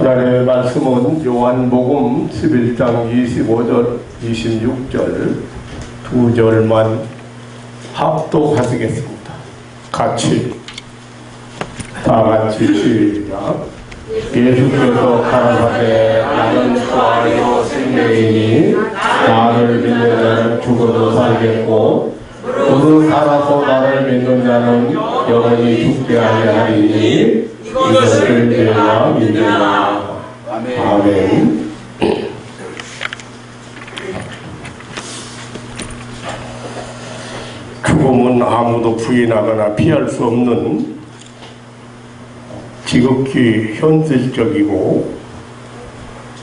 하나님의 말씀은 요한복음 11장 25절, 26절 두 절만 합독하시겠습니다. 다 같이 시작. 예수께서 가라사대 나는 부활이요 생명이니 나를 믿는 자는 죽어도 살겠고 무릇 살아서 나를 믿는 자는 영원히 죽지 아니하리니 이것을 내가 믿으라. 아멘. 죽음은 아무도 부인하거나 피할 수 없는 지극히 현실적이고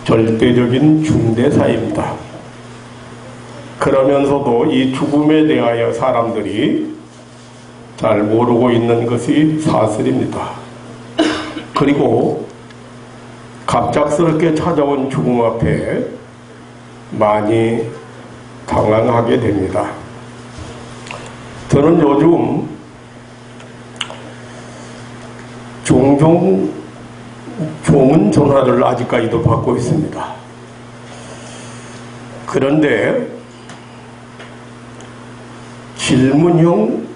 절대적인 중대사입니다. 그러면서도 이 죽음에 대하여 사람들이 잘 모르고 있는 것이 사실입니다. 그리고 갑작스럽게 찾아온 죽음 앞에 많이 당황하게 됩니다. 저는 요즘 종종 좋은 전화를 아직까지도 받고 있습니다. 그런데 질문형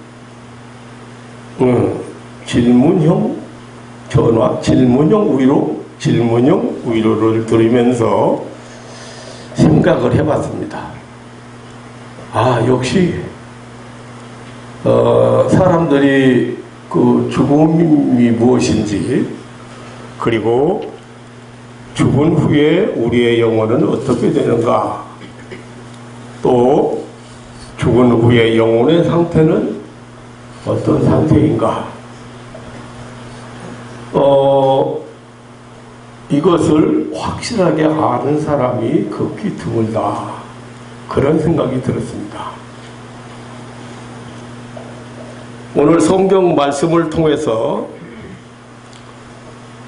전화, 질문형 위로를 들으면서 생각을 해봤습니다. 역시 사람들이 그 죽음이 무엇인지, 그리고 죽은 후에 우리의 영혼은 어떻게 되는가, 또 죽은 후에 영혼의 상태는 어떤 상태인가, 이것을 확실하게 아는 사람이 극히 드물다, 그런 생각이 들었습니다. 오늘 성경 말씀을 통해서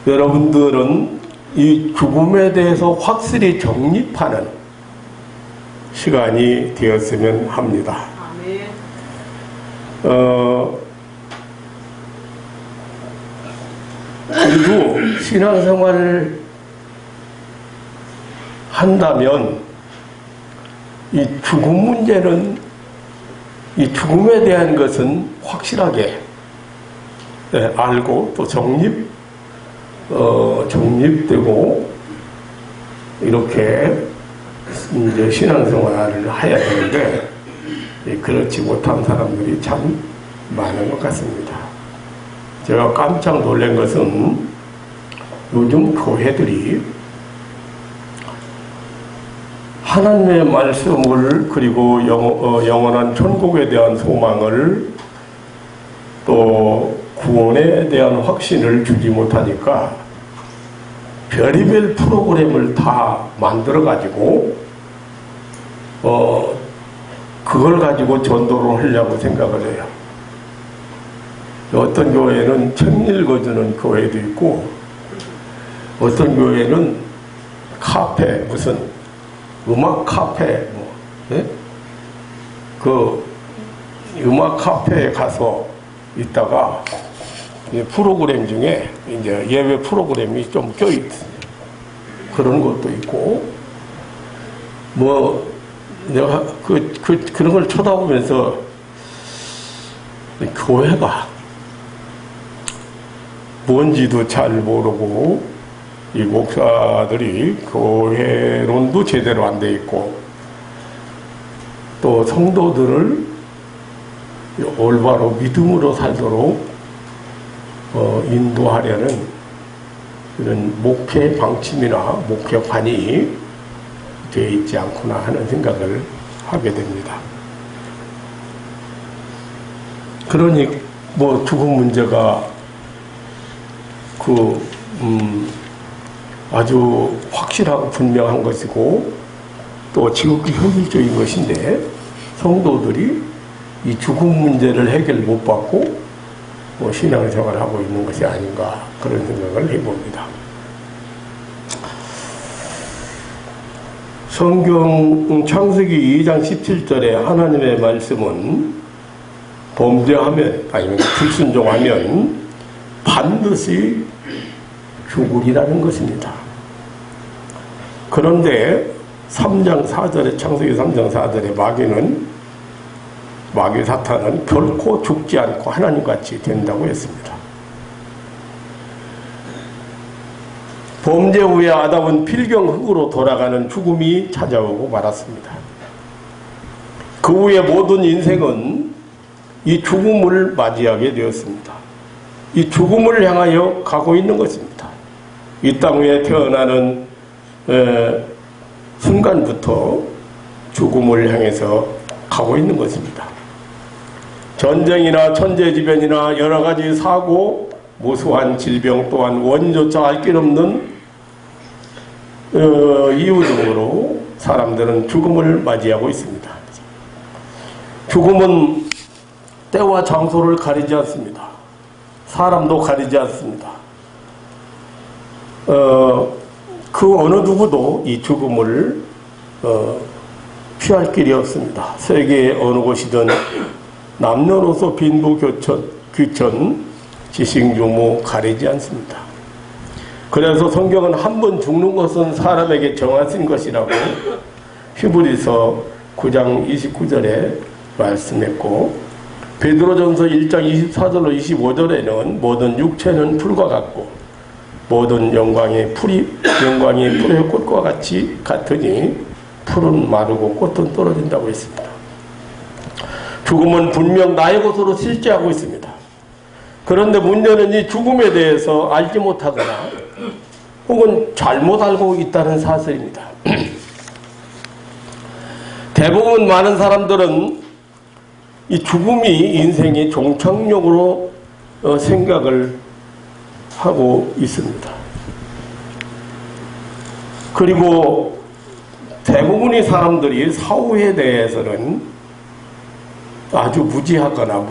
여러분들은 이 죽음에 대해서 확실히 정립하는 시간이 되었으면 합니다. 그리고 신앙생활을 한다면 이 죽음 문제는, 이 죽음에 대한 것은 확실하게 알고 또 정립되고 이렇게 이제 신앙생활을 해야 되는데 그렇지 못한 사람들이 참 많은 것 같습니다. 제가 깜짝 놀란 것은 요즘 교회들이 하나님의 말씀을, 그리고 영원한 천국에 대한 소망을, 또 구원에 대한 확신을 주지 못하니까 별의별 프로그램을 다 만들어 가지고 그걸 가지고 전도를 하려고 생각을 해요. 어떤 교회는 책 읽어주는 교회도 있고, 어떤 교회는 카페, 무슨 음악 카페, 그 음악 카페에 가서 있다가 프로그램 중에 이제 예배 프로그램이 좀 껴있어요. 그런 것도 있고, 내가 그런 걸 쳐다보면서 교회가 뭔지도 잘 모르고, 이 목사들이 교회론도 제대로 안 돼 있고, 또 성도들을 올바로 믿음으로 살도록 인도하려는 이런 목회 방침이나 목회관이 되어 있지 않구나 하는 생각을 하게 됩니다. 그러니 죽음 문제가 아주 확실하고 분명한 것이고, 또 지극히 현실적인 것인데, 성도들이 이 죽음 문제를 해결 못 받고 신앙생활을 하고 있는 것이 아닌가, 그런 생각을 해봅니다. 성경 창세기 2장 17절에 하나님의 말씀은 범죄하면, 아니면 불순종하면 반드시 죽으리라는 것입니다. 그런데 3장 4절에 창세기 3장 4절에 마귀 사탄은 결코 죽지 않고 하나님같이 된다고 했습니다. 범죄 후에 아담은 필경 흙으로 돌아가는 죽음이 찾아오고 말았습니다. 그 후에 모든 인생은 이 죽음을 맞이하게 되었습니다. 이 죽음을 향하여 가고 있는 것입니다. 이 땅 위에 태어나는 순간부터 죽음을 향해서 가고 있는 것입니다. 전쟁이나 천재지변이나 여러가지 사고, 무수한 질병 또한 원조차 알 길 없는 이유 등으로 사람들은 죽음을 맞이하고 있습니다. 죽음은 때와 장소를 가리지 않습니다. 사람도 가리지 않습니다. 그 어느 누구도 이 죽음을 피할 길이 없습니다. 세계의 어느 곳이든 남녀노소 빈부귀천 지식유무 가리지 않습니다. 그래서 성경은 한 번 죽는 것은 사람에게 정하신 것이라고 히브리서 9장 29절에 말씀했고, 베드로전서 1장 24절로 25절에는 모든 육체는 풀과 같고 모든 영광이 풀의 꽃과 같으니 풀은 마르고 꽃은 떨어진다고 했습니다. 죽음은 분명 나의 것으로 실제하고 있습니다. 그런데 문제는 이 죽음에 대해서 알지 못하거나 혹은 잘못 알고 있다는 사실입니다. 대부분 많은 사람들은 이 죽음이 인생의 종착역으로 생각을 하고 있습니다. 그리고 대부분의 사람들이 사후에 대해서는 아주 무지하거나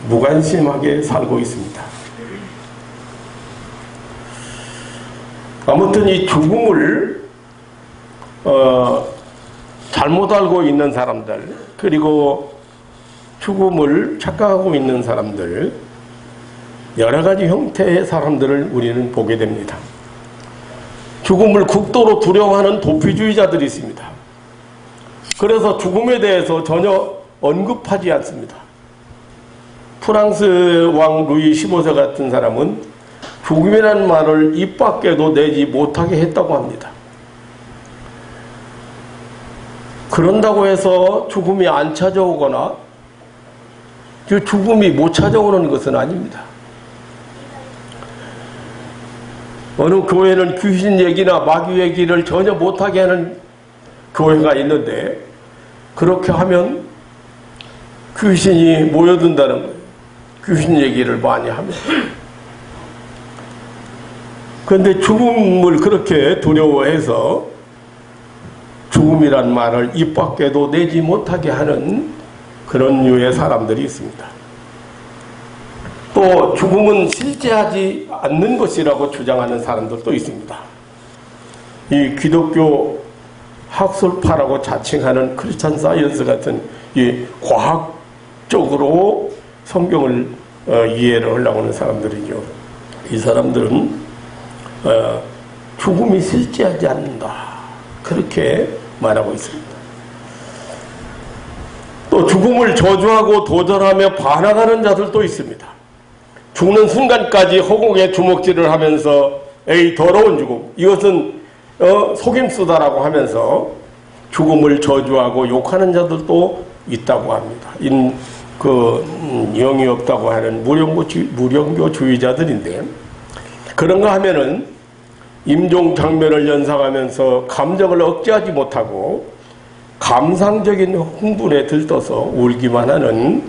무관심하게 살고 있습니다. 아무튼 이 죽음을 잘못 알고 있는 사람들, 그리고 죽음을 착각하고 있는 사람들, 여러 가지 형태의 사람들을 우리는 보게 됩니다. 죽음을 극도로 두려워하는 도피주의자들이 있습니다. 그래서 죽음에 대해서 전혀 언급하지 않습니다. 프랑스 왕 루이 15세 같은 사람은 죽음이라는 말을 입 밖에도 내지 못하게 했다고 합니다. 그런다고 해서 죽음이 안 찾아오거나 죽음이 못 찾아오는 것은 아닙니다. 어느 교회는 귀신 얘기나 마귀 얘기를 전혀 못하게 하는 교회가 있는데, 그렇게 하면 귀신이 모여든다는 거예요. 귀신 얘기를 많이 하면. 그런데 죽음을 그렇게 두려워해서 죽음이란 말을 입 밖에도 내지 못하게 하는 그런 류의 사람들이 있습니다. 또 죽음은 실제하지 않는 것이라고 주장하는 사람들도 있습니다. 이 기독교 학술파라고 자칭하는 크리스찬 사이언스 같은 이 과학적으로 성경을 이해를 하려고 하는 사람들이죠. 이 사람들은 죽음이 실제하지 않는다, 그렇게 말하고 있습니다. 또 죽음을 저주하고 도전하며 반항하는 자들도 있습니다. 죽는 순간까지 허공에 주먹질을 하면서 에이 더러운 죽음, 이것은 속임수다라고 하면서 죽음을 저주하고 욕하는 자들도 있다고 합니다. 영이 없다고 하는 무령교주의자들인데, 그런가 하면은 임종 장면을 연상하면서 감정을 억제하지 못하고 감상적인 흥분에 들떠서 울기만 하는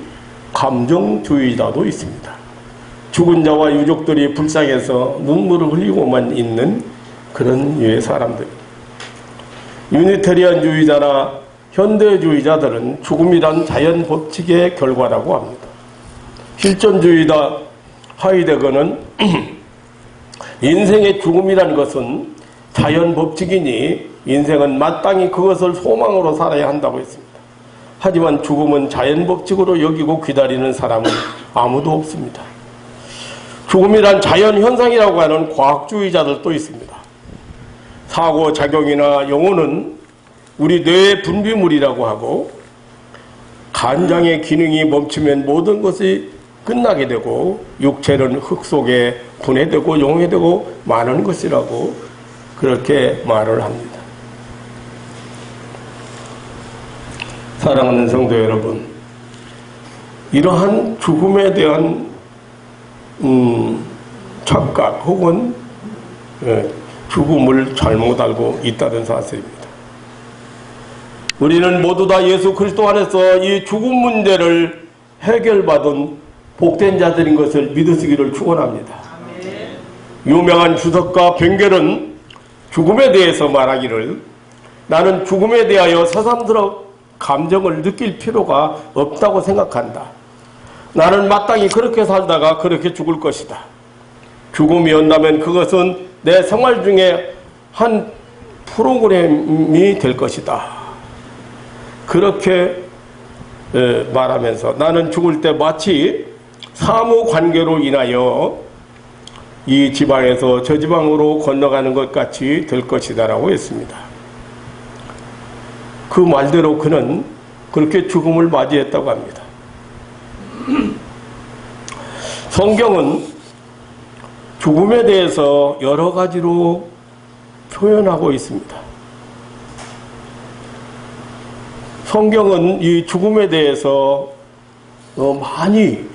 감정주의자도 있습니다. 죽은 자와 유족들이 불쌍해서 눈물을 흘리고만 있는 그런 류의 사람들. 유니테리안주의자나 현대주의자들은 죽음이란 자연 법칙의 결과라고 합니다. 실존주의자 하이데거는 인생의 죽음이란 것은 자연 법칙이니 인생은 마땅히 그것을 소망으로 살아야 한다고 했습니다. 하지만 죽음은 자연 법칙으로 여기고 기다리는 사람은 아무도 없습니다. 죽음이란 자연현상이라고 하는 과학주의자들도 있습니다. 사고작용이나 영혼은 우리 뇌의 분비물이라고 하고, 간장의 기능이 멈추면 모든 것이 끝나게 되고 육체는 흙 속에 분해되고 용해되고 마는 것이라고 그렇게 말을 합니다. 사랑하는 성도 여러분, 이러한 죽음에 대한 착각 혹은 죽음을 잘못 알고 있다는 사실입니다. 우리는 모두 다 예수 그리스도 안에서 이 죽음 문제를 해결받은 복된 자들인 것을 믿으시기를 축원합니다. 유명한 주석가 변결은 죽음에 대해서 말하기를, 나는 죽음에 대하여 새삼스러운 감정을 느낄 필요가 없다고 생각한다. 나는 마땅히 그렇게 살다가 그렇게 죽을 것이다. 죽음이 온다면 그것은 내 생활 중에 한 프로그램이 될 것이다. 그렇게 말하면서 나는 죽을 때 마치 사무관계로 인하여 이 지방에서 저 지방으로 건너가는 것 같이 될 것이다 라고 했습니다. 그 말대로 그는 그렇게 죽음을 맞이했다고 합니다. 성경은 죽음에 대해서 여러 가지로 표현하고 있습니다. 성경은 이 죽음에 대해서 많이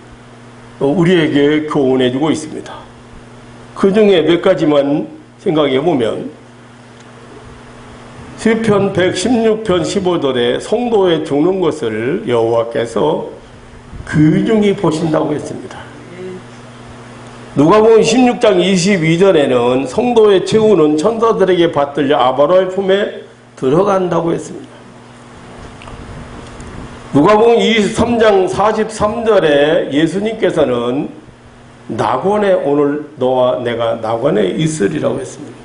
우리에게 교훈해주고 있습니다. 그 중에 몇 가지만 생각해 보면, 시편 116편 15절에 성도의 죽는 것을 여호와께서 귀중히 보신다고 했습니다. 누가복음 16장 22절에는 성도의 최후는 천사들에게 받들려 아바로의 품에 들어간다고 했습니다. 누가복음 23장 43절에 예수님께서는 낙원에 오늘 너와 내가 낙원에 있으리라고 했습니다.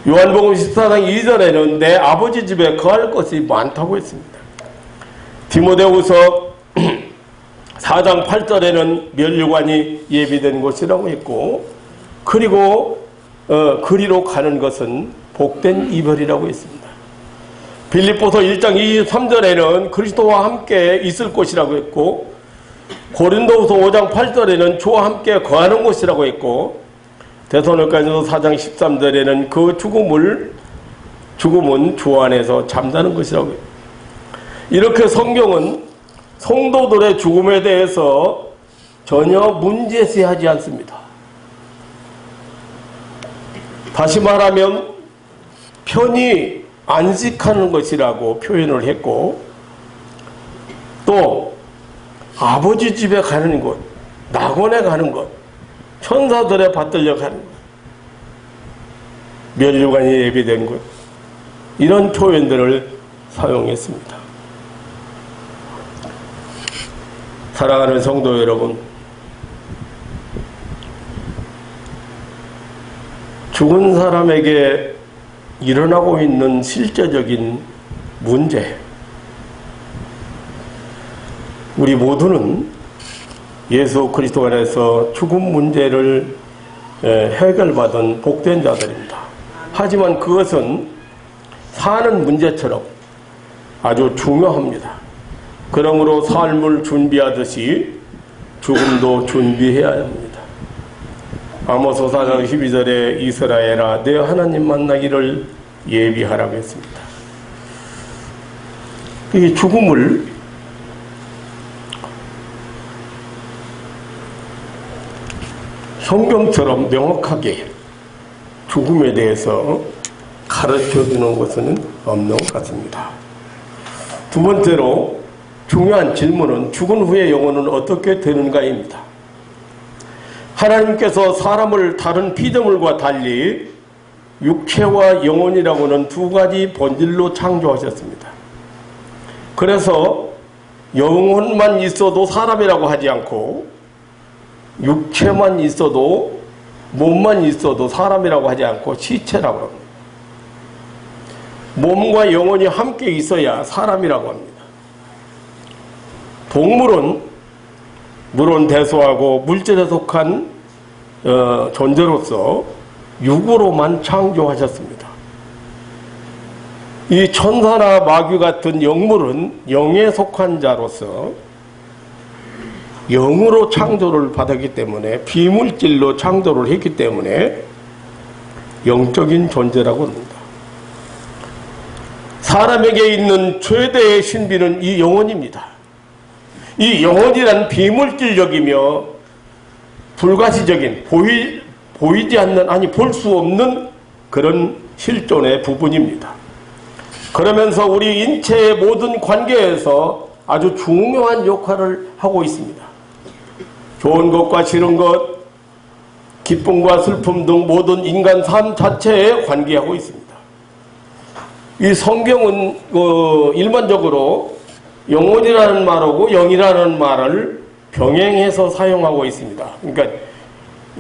요한복음 14장 2절에는 내 아버지 집에 거할 것이 많다고 했습니다. 디모데후서 4장 8절에는 면류관이 예비된 곳이라고 했고, 그리고 그리로 가는 것은 복된 이별이라고 했습니다. 빌립보서 1장 23절에는 그리스도와 함께 있을 곳이라고 했고, 고린도후서 5장 8절에는 주와 함께 거하는 곳이라고 했고, 데살로니가전서 4장 13절에는 그 죽음은 주 안에서 잠자는 것이라고 해요. 이렇게 성경은 성도들의 죽음에 대해서 전혀 문제시하지 않습니다. 다시 말하면 편히 안식하는 것이라고 표현을 했고, 또 아버지 집에 가는 곳, 낙원에 가는 것, 천사들에 받들려 가는 것, 면류관이 예비된 곳, 이런 표현들을 사용했습니다. 사랑하는 성도 여러분, 죽은 사람에게 일어나고 있는 실제적인 문제, 우리 모두는 예수 그리스도 안에서 죽음 문제를 해결받은 복된 자들입니다. 하지만 그것은 사는 문제처럼 아주 중요합니다. 그러므로 삶을 준비하듯이 죽음도 준비해야 합니다. 아모스 4장 12절에 이스라엘아 내 하나님 만나기를 예비하라고 했습니다. 이 죽음을 성경처럼 명확하게 죽음에 대해서 가르쳐주는 것은 없는 것 같습니다. 두 번째로 중요한 질문은 죽은 후의 영혼은 어떻게 되는가입니다. 하나님께서 사람을 다른 피조물과 달리 육체와 영혼이라고는 두 가지 본질로 창조하셨습니다. 그래서 영혼만 있어도 사람이라고 하지 않고 육체만 있어도, 몸만 있어도 사람이라고 하지 않고 시체라고 합니다. 몸과 영혼이 함께 있어야 사람이라고 합니다. 동물은 물은 대소하고 물질에 속한 존재로서 육으로만 창조하셨습니다. 이 천사나 마귀 같은 영물은 영에 속한 자로서 영으로 창조를 받았기 때문에 비물질로 창조를 했기 때문에 영적인 존재라고 합니다. 사람에게 있는 최대의 신비는 이 영혼입니다. 이 영혼이란 비물질적이며 불가시적인 보이지 않는 아니 볼 수 없는 그런 실존의 부분입니다. 그러면서 우리 인체의 모든 관계에서 아주 중요한 역할을 하고 있습니다. 좋은 것과 싫은 것, 기쁨과 슬픔 등 모든 인간 삶 자체에 관계하고 있습니다. 이 성경은 일반적으로 영혼이라는 말하고 영이라는 말을 병행해서 사용하고 있습니다. 그러니까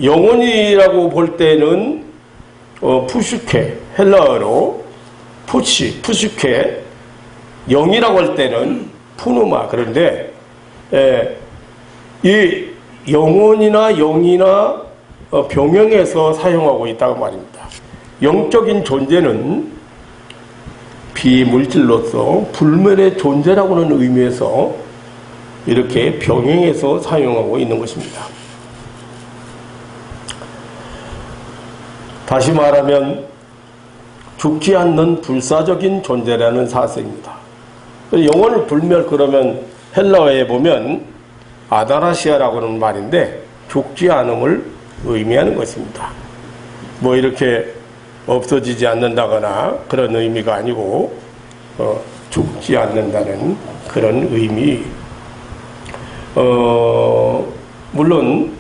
영혼이라고 볼 때는 푸슈케, 헬라어로 푸슈케, 영이라고 할 때는 푸누마. 그런데 이 영혼이나 영이나 병행해서 사용하고 있다고 말입니다. 영적인 존재는 비물질로서 불멸의 존재라고는 의미에서 이렇게 병행해서 사용하고 있는 것입니다. 다시 말하면 죽지 않는 불사적인 존재라는 사실입니다. 영혼을 불멸 그러면 헬라어에 보면 아다라시아라고 하는 말인데 죽지 않음을 의미하는 것입니다. 뭐 이렇게 없어지지 않는다거나 그런 의미가 아니고 죽지 않는다는 그런 의미. 물론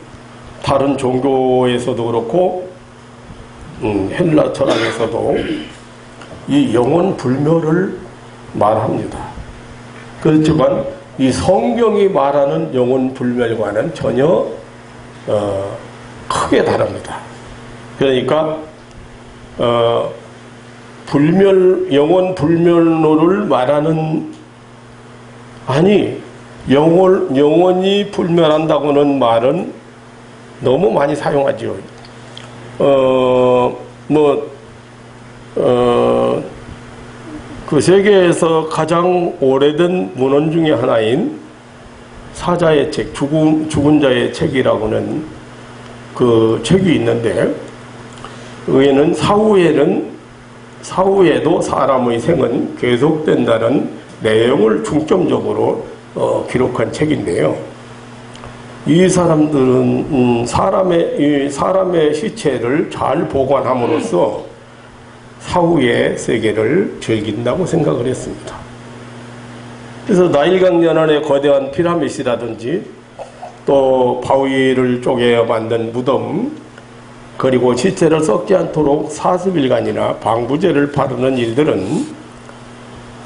다른 종교에서도 그렇고 헬라 철학에서도 이 영혼 불멸을 말합니다. 그렇지만 이 성경이 말하는 영혼 불멸과는 전혀 크게 다릅니다. 그러니까 영혼 불멸로를 말하는 아니 영혼이 불멸한다고는 말은 너무 많이 사용하죠. 그 세계에서 가장 오래된 문헌 중에 하나인 사자의 책, 죽은 자의 책이라고는 그 책이 있는데, 의에는 사후에도 사람의 생은 계속된다는 내용을 중점적으로 기록한 책인데요. 이 사람들은 사람의 시체를 잘 보관함으로써 사후의 세계를 즐긴다고 생각을 했습니다. 그래서 나일강 연안의 거대한 피라미드라든지 또 바위를 쪼개 만든 무덤, 그리고 시체를 썩지 않도록 40일간이나 방부제를 바르는 일들은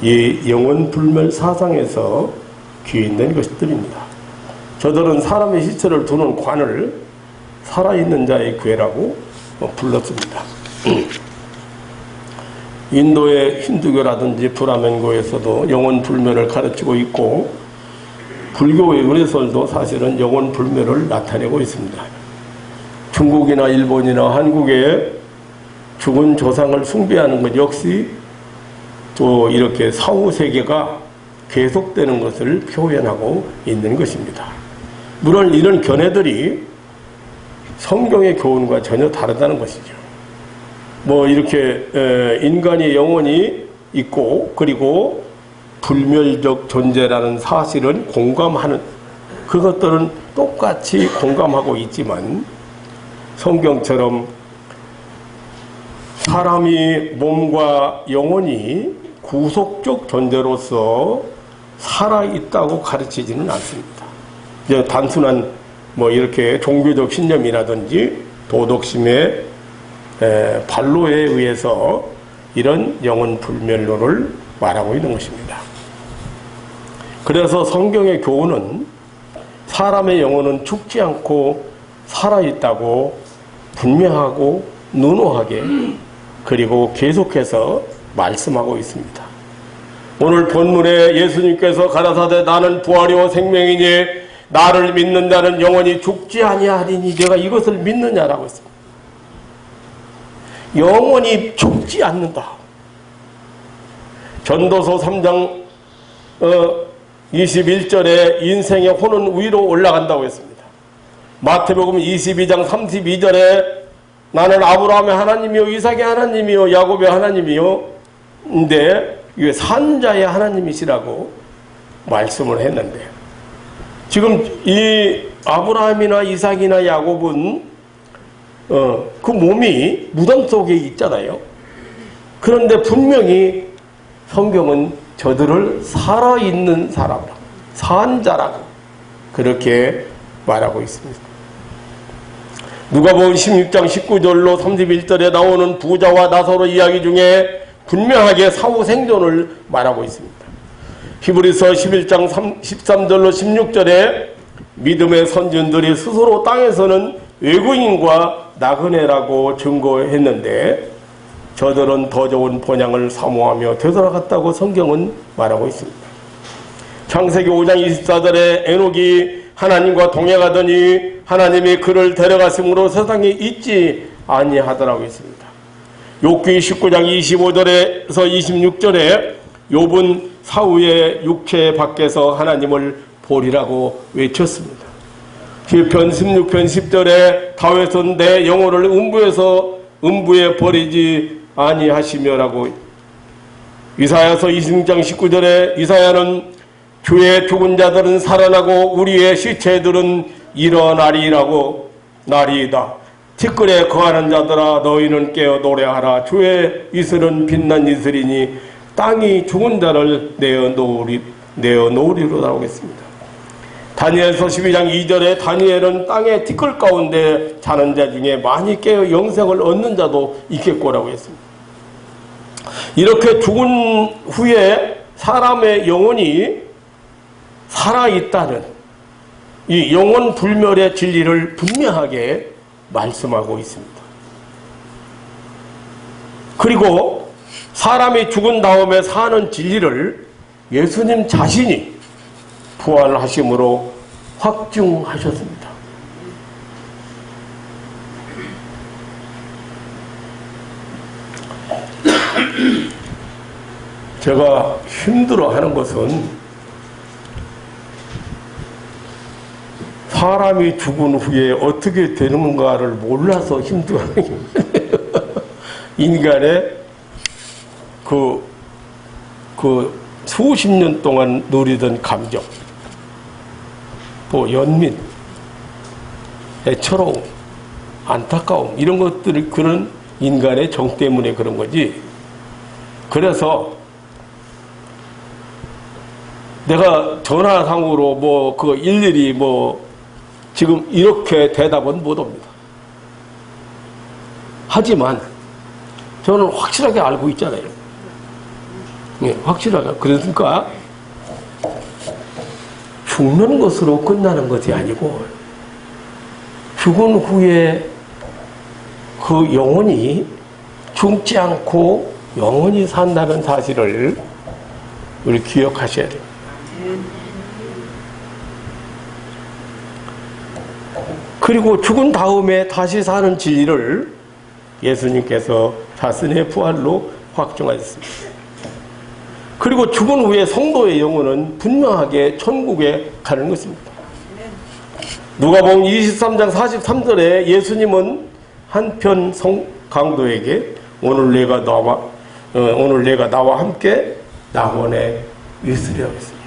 이 영혼 불멸 사상에서 귀인된 것들입니다. 저들은 사람의 시체를 두는 관을 살아있는 자의 궤라고 불렀습니다. 인도의 힌두교라든지 브라멘교에서도 영혼 불멸을 가르치고 있고, 불교의 의례설도 사실은 영혼 불멸을 나타내고 있습니다. 중국이나 일본이나 한국의 죽은 조상을 숭배하는 것 역시 또 이렇게 사후 세계가 계속되는 것을 표현하고 있는 것입니다. 물론 이런 견해들이 성경의 교훈과 전혀 다르다는 것이죠. 뭐 이렇게 인간의 영혼이 있고 그리고 불멸적 존재라는 사실은 공감하는, 그것들은 똑같이 공감하고 있지만 성경처럼 사람이 몸과 영혼이 구속적 존재로서 살아있다고 가르치지는 않습니다. 단순한 뭐 이렇게 종교적 신념이라든지 도덕심의 반로에 의해서 이런 영혼 불멸론을 말하고 있는 것입니다. 그래서 성경의 교훈은 사람의 영혼은 죽지 않고 살아있다고 분명하고 누누하게 그리고 계속해서 말씀하고 있습니다. 오늘 본문에 예수님께서 가라사대 나는 부활이요 생명이니 나를 믿는 자는 영원히 죽지 아니하리니 내가 이것을 믿느냐라고 했습니다. 영원히 죽지 않는다. 전도서 3장 21절에 인생의 혼은 위로 올라간다고 했습니다. 마태복음 22장 32절에 나는 아브라함의 하나님이요 이삭의 하나님이요 야곱의 하나님이요 근데 이게 산자의 하나님이시라고 말씀을 했는데 지금 이 아브라함이나 이삭이나 야곱은 그 몸이 무덤 속에 있잖아요. 그런데 분명히 성경은 저들을 살아있는 사람이라고, 산자라고 그렇게 말하고 있습니다. 누가복음 16장 19절로 31절에 나오는 부자와 나사로 이야기 중에 분명하게 사후 생존을 말하고 있습니다. 히브리서 11장 13절로 16절에 믿음의 선진들이 스스로 땅에서는 외국인과 나그네라고 증거했는데 저들은 더 좋은 번향을 사모하며 되돌아갔다고 성경은 말하고 있습니다. 창세기 5장 24절에 에녹이 하나님과 동행하더니 하나님이 그를 데려갔으므로 세상에 있지 아니하더라고 했습니다. 욥기 19장 25절에서 26절에 욥은 사후의 육체 밖에서 하나님을 보리라고 외쳤습니다. 시편 16편 10절에 다윗은 내 영혼을 음부에 버리지 아니하시며라고 이사야서 26장 19절에 이사야는 주의 죽은 자들은 살아나고 우리의 시체들은 일어나리라고 나리이다. 티끌에 거하는 자들아 너희는 깨어 노래하라. 주의 이슬은 빛난 이슬이니 땅이 죽은 자를 내어놓으리로라고 했습니다. 다니엘서 12장 2절에 다니엘은 땅의 티끌 가운데 자는 자 중에 많이 깨어 영생을 얻는 자도 있겠고라고 했습니다. 이렇게 죽은 후에 사람의 영혼이 살아있다는 이 영혼 불멸의 진리를 분명하게 말씀하고 있습니다. 그리고 사람이 죽은 다음에 사는 진리를 예수님 자신이 부활하심으로 확증하셨습니다. 제가 힘들어하는 것은 사람이 죽은 후에 어떻게 되는가를 몰라서 힘들어하는 거예요. 인간의 그 수십 년 동안 누리던 감정, 뭐 연민, 애처로움, 안타까움 이런 것들이 그런 인간의 정 때문에 그런 거지. 그래서 내가 전화상으로 뭐 그 일일이 뭐 지금 이렇게 대답은 못 합니다. 하지만 저는 확실하게 알고 있잖아요. 예, 확실하게. 그러니까 죽는 것으로 끝나는 것이 아니고 죽은 후에 그 영혼이 죽지 않고 영원히 산다는 사실을 우리 기억하셔야 돼요. 그리고 죽은 다음에 다시 사는 진리를 예수님께서 자신의 부활로 확증하셨습니다. 그리고 죽은 후에 성도의 영혼은 분명하게 천국에 가는 것입니다. 누가복음 23장 43절에 예수님은 한편 강도에게 오늘 내가 나와 함께 낙원에 있으려 했습니다.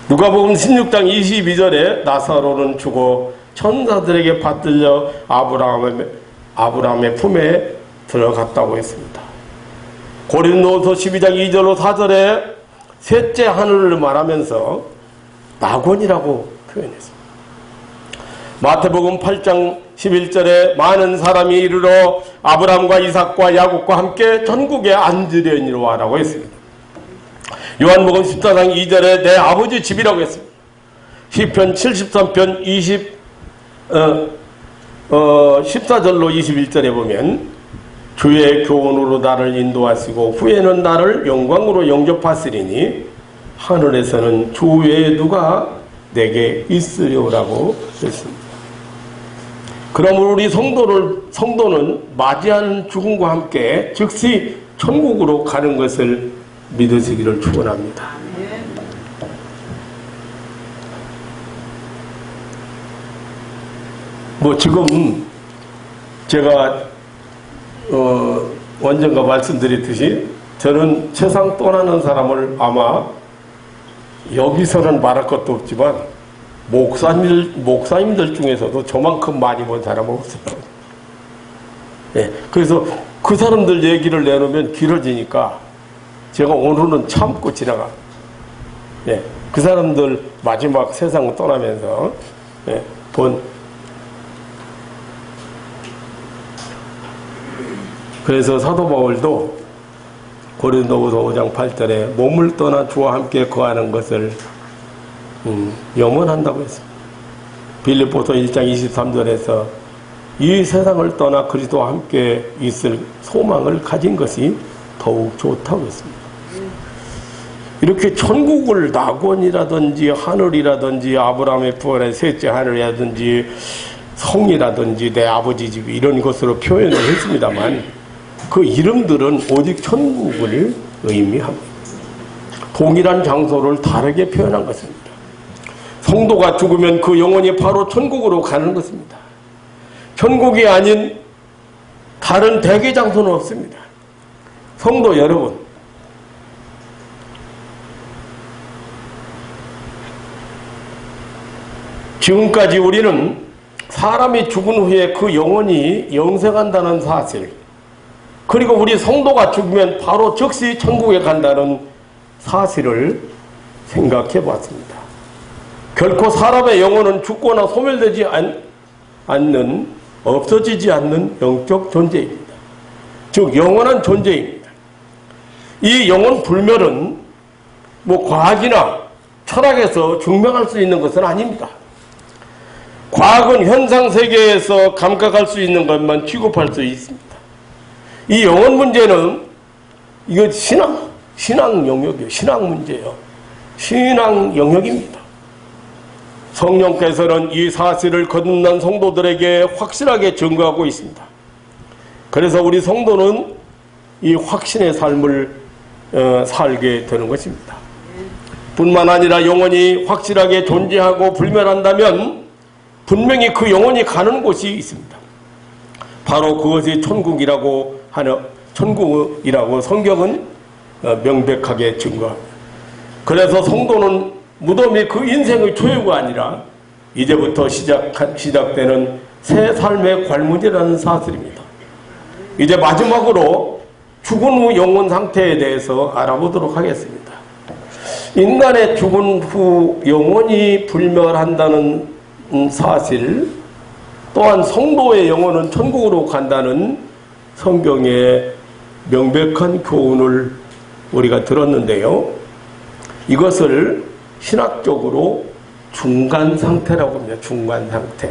누가복음 16장 22절에 나사로는 죽어 천사들에게 받들려 아브라함의 품에 들어갔다고 했습니다. 고린도서 12장 2절로 4절에 셋째 하늘을 말하면서 낙원이라고 표현했습니다. 마태복음 8장 11절에 많은 사람이 이르러 아브라함과 이삭과 야곱과 함께 천국에 앉으려니와라고 했습니다. 요한복음 14장 2절에 내 아버지 집이라고 했습니다. 시편 73편 14절로 21절에 보면 주의 교훈으로 나를 인도하시고 후에는 나를 영광으로 영접하시리니 하늘에서는 주 외에 누가 내게 있으려라고 했습니다. 그러므로 우리 성도는 맞이하는 죽음과 함께 즉시 천국으로 가는 것을 믿으시기를 축원합니다. 지금 제가 언젠가 말씀드렸듯이 저는 세상 떠나는 사람을 아마 여기서는 말할 것도 없지만 목사님들 중에서도 저만큼 많이 본 사람은 없어요. 예, 그래서 그 사람들 얘기를 내놓으면 길어지니까 제가 오늘은 참고 지나가. 예, 그 사람들 마지막 세상 떠나면서 그래서 사도 바울도 고린도후서 5장 8절에 몸을 떠나 주와 함께 거하는 것을 염원한다고 했습니다. 빌립보서 1장 23절에서 이 세상을 떠나 그리스도와 함께 있을 소망을 가진 것이 더욱 좋다고 했습니다. 이렇게 천국을 낙원이라든지 하늘이라든지 아브라함의 부활의 셋째 하늘이라든지 성이라든지 내 아버지 집 이런 것으로 표현을 했습니다만 그 이름들은 오직 천국을 의미합니다. 동일한 장소를 다르게 표현한 것입니다. 성도가 죽으면 그 영혼이 바로 천국으로 가는 것입니다. 천국이 아닌 다른 대개 장소는 없습니다. 성도 여러분, 지금까지 우리는 사람이 죽은 후에 그 영혼이 영생한다는 사실, 그리고 우리 성도가 죽으면 바로 즉시 천국에 간다는 사실을 생각해 봤습니다. 결코 사람의 영혼은 죽거나 소멸되지 않는, 없어지지 않는 영적 존재입니다. 즉 영원한 존재입니다. 이 영혼 불멸은 과학이나 철학에서 증명할 수 있는 것은 아닙니다. 과학은 현상 세계에서 감각할 수 있는 것만 취급할 수 있습니다. 이 영혼 문제는 이거 신앙 영역이에요. 신앙 문제예요. 신앙 영역입니다. 성령께서는 이 사실을 거듭난 성도들에게 확실하게 증거하고 있습니다. 그래서 우리 성도는 이 확신의 삶을 살게 되는 것입니다. 뿐만 아니라 영혼이 확실하게 존재하고 불멸한다면 분명히 그 영혼이 가는 곳이 있습니다. 바로 그것이 천국이라고 성경은 명백하게 증거합니다. 그래서 성도는 무덤이 그 인생의 초유가 아니라 이제부터 시작되는 새 삶의 관문이라는 사실입니다. 이제 마지막으로 죽은 후 영혼 상태에 대해서 알아보도록 하겠습니다. 인간의 죽은 후 영혼이 불멸한다는 사실, 또한 성도의 영혼은 천국으로 간다는 성경의 명백한 교훈을 우리가 들었는데요. 이것을 신학적으로 중간 상태라고 합니다. 중간 상태.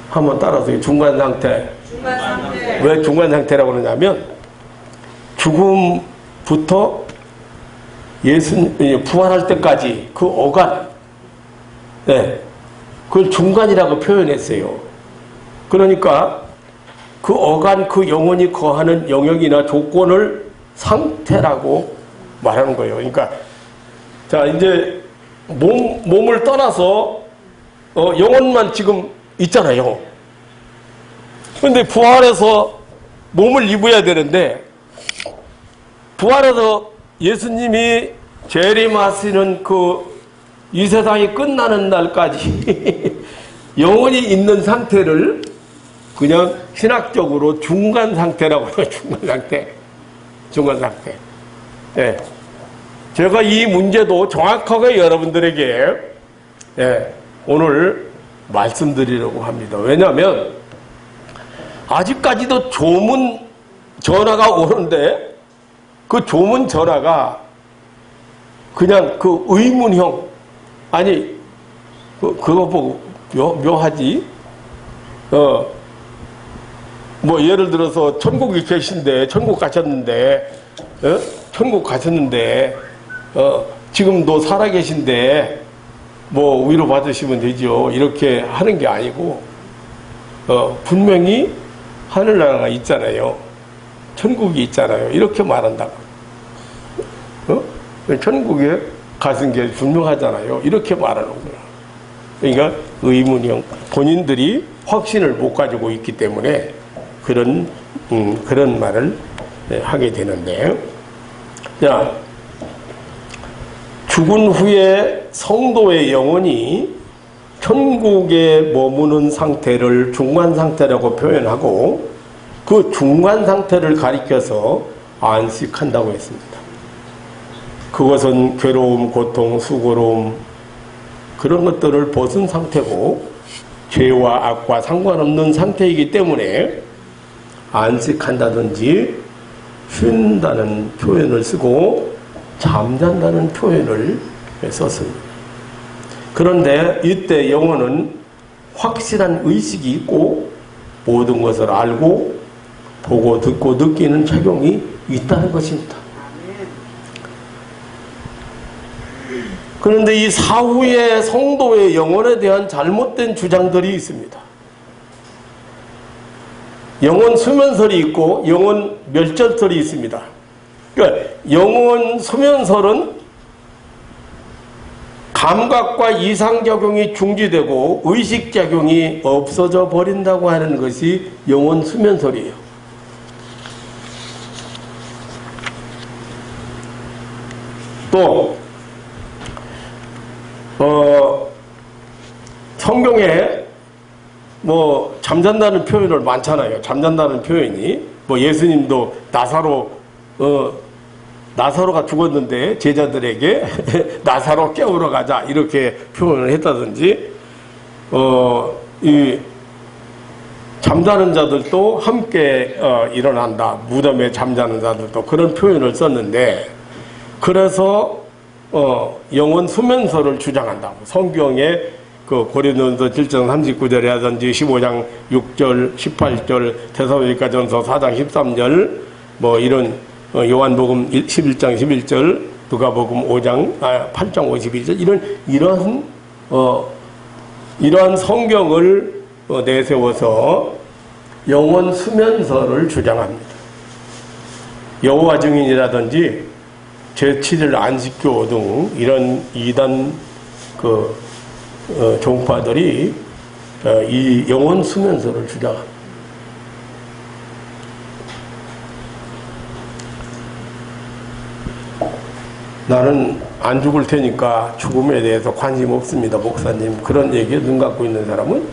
한번 따라서 중간 상태. 왜 중간 상태라고 그러냐면 죽음부터 부활할 때까지 그 어간, 그걸 중간이라고 표현했어요. 그러니까 그 어간, 그 영혼이 거하는 영역이나 조건을 상태라고 말하는 거예요. 그러니까 자, 이제 몸을 떠나서 영혼만 지금 있잖아요. 그런데 부활해서 몸을 입어야 되는데, 부활해서 예수님이 재림하시는 이 세상이 끝나는 날까지 영혼이 있는 상태를 그냥 신학적으로 중간 상태라고 해요. 중간 상태. 예. 제가 이 문제도 정확하게 여러분들에게 오늘 말씀드리려고 합니다. 왜냐하면 아직까지도 조문 전화가 오는데 그 조문 전화가 그냥 그 의문형, 아니 그거 보고 묘하지. 예를 들어서 천국에 계신데, 천국 가셨는데 지금도 살아계신데 뭐 위로 받으시면 되죠. 이렇게 하는 게 아니고 분명히 하늘나라가 있잖아요. 천국이 있잖아요. 이렇게 말한다고. 천국에 가신 게 분명하잖아요. 이렇게 말하는 거야. 그러니까 의문형 본인들이 확신을 못 가지고 있기 때문에 그런 말을 하게 되는데, 자, 죽은 후에 성도의 영혼이 천국에 머무는 상태를 중간 상태라고 표현하고 그 중간 상태를 가리켜서 안식한다고 했습니다. 그것은 괴로움, 고통, 수고로움 그런 것들을 벗은 상태고 죄와 악과 상관없는 상태이기 때문에 안식한다든지 쉰다는 표현을 쓰고 잠잔다는 표현을 썼습니다. 그런데 이때 영혼은 확실한 의식이 있고 모든 것을 알고 보고 듣고 느끼는 작용이 있다는 것입니다. 그런데 이 사후에 성도의 영혼에 대한 잘못된 주장들이 있습니다. 영혼 수면설이 있고 영혼 멸절설이 있습니다. 그러니까 영혼 수면설은 감각과 이상작용이 중지되고 의식작용이 없어져 버린다고 하는 것이 영혼 수면설이에요. 또 성경에 뭐 잠잔다는 표현을 많잖아요. 잠잔다는 표현이 뭐 예수님도 나사로가 죽었는데 제자들에게 나사로 깨우러 가자 이렇게 표현을 했다든지 이 잠자는 자들도 함께 일어난다. 무덤에 잠자는 자들도 그런 표현을 썼는데 그래서 영혼 수면설을 주장한다고. 성경에 그 고린도전서 7장 39절이라든지 15장 6절, 18절, 데살로니가전서 4장 13절, 뭐 이런 요한복음 11장 11절, 누가복음 8장 51절 이러한 성경을 내세워서 영혼 수면설을 주장합니다. 여호와 증인이라든지 제7일 안식교 등 이런 이단 종파들이 이 영혼 수면설을 주장합니다. 나는 안 죽을 테니까 죽음에 대해서 관심 없습니다, 목사님. 그런 얘기에 눈 감고 있는 사람은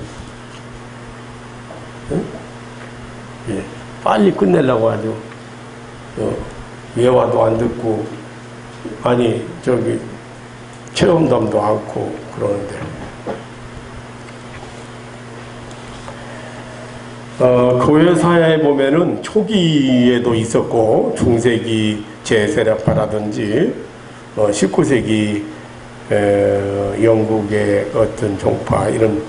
예, 빨리 끝내려고 하죠. 예화도 안 듣고 체험담도 않고 그러는데 교회사에 보면은 초기에도 있었고 중세기 제세력파라든지 19세기 영국의 어떤 종파 이런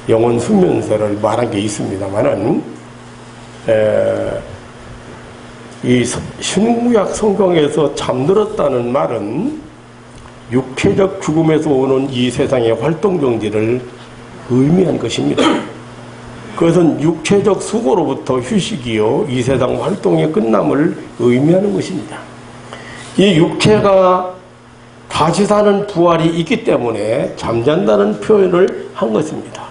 영혼 수면설을 말한 게 있습니다만은 이 신구약 성경에서 잠들었다는 말은 육체적 죽음에서 오는 이 세상의 활동 정지를 의미한 것입니다. 그것은 육체적 수고로부터 휴식이요 이 세상 활동의 끝남을 의미하는 것입니다. 이 육체가 다시 사는 부활이 있기 때문에 잠잔다는 표현을 한 것입니다.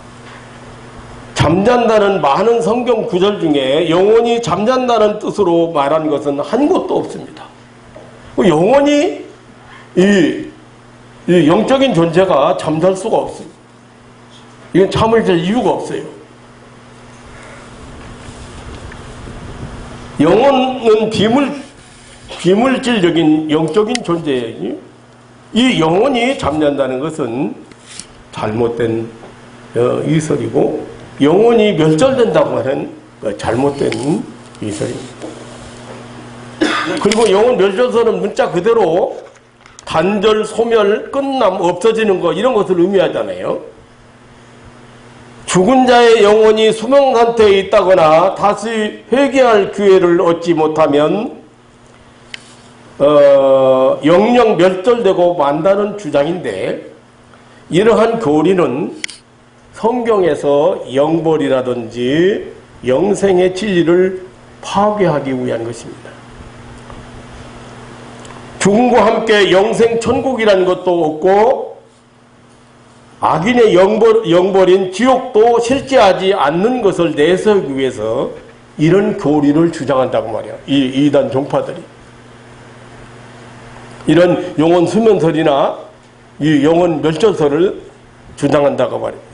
잠잔다는 많은 성경 구절 중에 영혼이 잠잔다는 뜻으로 말한 것은 한 곳도 없습니다. 영혼이 이 영적인 존재가 잠잘 수가 없습니다. 이건 잠을 잘 이유가 없어요. 영혼은 비물질적인 영적인 존재예요. 이 영혼이 잠잔다는 것은 잘못된 이설이고 영혼이 멸절된다고 하는 잘못된 이설입니다. 그리고 영혼 멸절설은 문자 그대로 단절, 소멸, 끝남, 없어지는 것 이런 것을 의미하잖아요. 죽은 자의 영혼이 수명 상태에 있다거나 다시 회개할 기회를 얻지 못하면 영영 멸절되고 만다는 주장인데 이러한 교리는 성경에서 영벌이라든지 영생의 진리를 파괴하기 위한 것입니다. 죽음과 함께 영생 천국이라는 것도 없고 악인의 영벌인 지옥도 실제하지 않는 것을 내세우기 위해서 이런 교리를 주장한다고 말이야. 이 이단 종파들이. 이런 영혼 수면설이나 이 영혼 멸절설을 주장한다고 말입니다.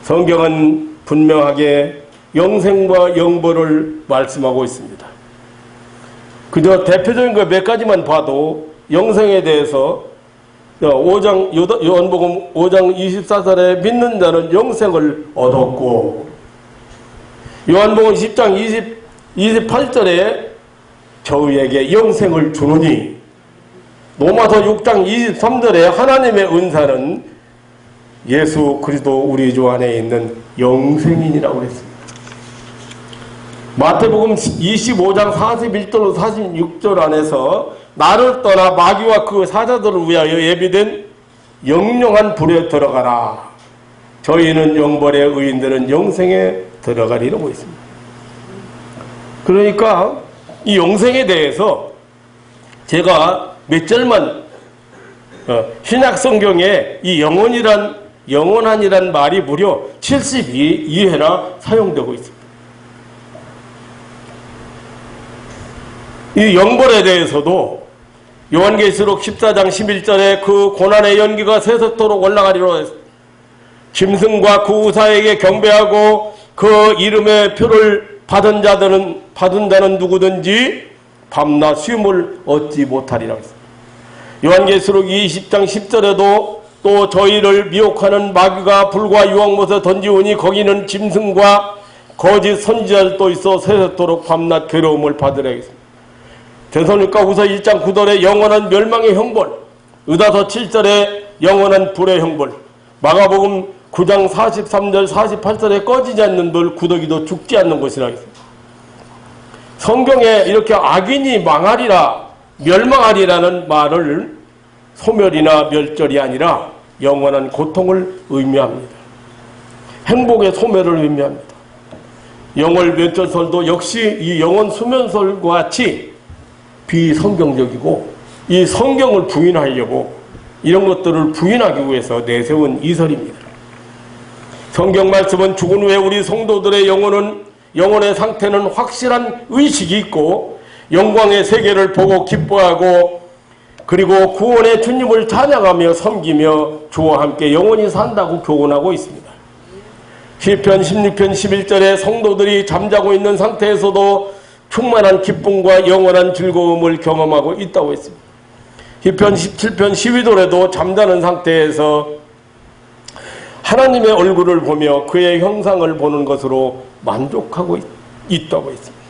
성경은 분명하게 영생과 영벌을 말씀하고 있습니다. 그저 대표적인 거 몇 가지만 봐도 영생에 대해서 요한복음 5장 24절에 믿는 자는 영생을 얻었고, 요한복음 10장 28절에 저희에게 영생을 주노니, 로마서 6장 23절에 하나님의 은사는 예수 그리스도 우리 주 안에 있는 영생인이라고 그랬습니다. 마태복음 25장 41절로 46절 안에서 나를 떠나 마귀와 그 사자들을 위하여 예비된 영영한 불에 들어가라. 저희는 영벌의 의인들은 영생에 들어가리라고 했습니다. 그러니까 이 영생에 대해서 제가 몇 절만 신약 성경에 이 영원한이란 말이 무려 72회나 사용되고 있습니다. 이 영벌에 대해서도 요한계시록 14장 11절에 그 고난의 연기가 세속토록 올라가리로 했습니다. 짐승과 그 우사에게 경배하고 그 이름의 표를 받은 자는 누구든지 밤낮 쉼을 얻지 못하리라 했습니다. 요한계시록 20장 10절에도 또 저희를 미혹하는 마귀가 불과 유황못에 던지오니 거기는 짐승과 거짓 선지자들도 있어 세세토록 밤낮 괴로움을 받으라 했습니다. 데살로니가후서 1장 9절에 영원한 멸망의 형벌, 의다서 7절에 영원한 불의 형벌, 마가복음 9장 43절 48절에 꺼지지 않는 불, 구더기도 죽지 않는 것이라 했습니다. 성경에 이렇게 악인이 망하리라, 멸망하리라는 말을 소멸이나 멸절이 아니라 영원한 고통을 의미합니다. 행복의 소멸을 의미합니다. 영월 멸절설도 역시 이 영원 수면설과 같이 비성경적이고 이 성경을 부인하려고 이런 것들을 부인하기 위해서 내세운 이설입니다. 성경 말씀은 죽은 후에 우리 성도들의 영혼의 상태는 확실한 의식이 있고 영광의 세계를 보고 기뻐하고 그리고 구원의 주님을 찬양하며 섬기며 주와 함께 영원히 산다고 교훈하고 있습니다. 시편 16편 11절에 성도들이 잠자고 있는 상태에서도 충만한 기쁨과 영원한 즐거움을 경험하고 있다고 했습니다. 시편 17편 12절에도 잠자는 상태에서 하나님의 얼굴을 보며 그의 형상을 보는 것으로 만족하고 있다고 했습니다.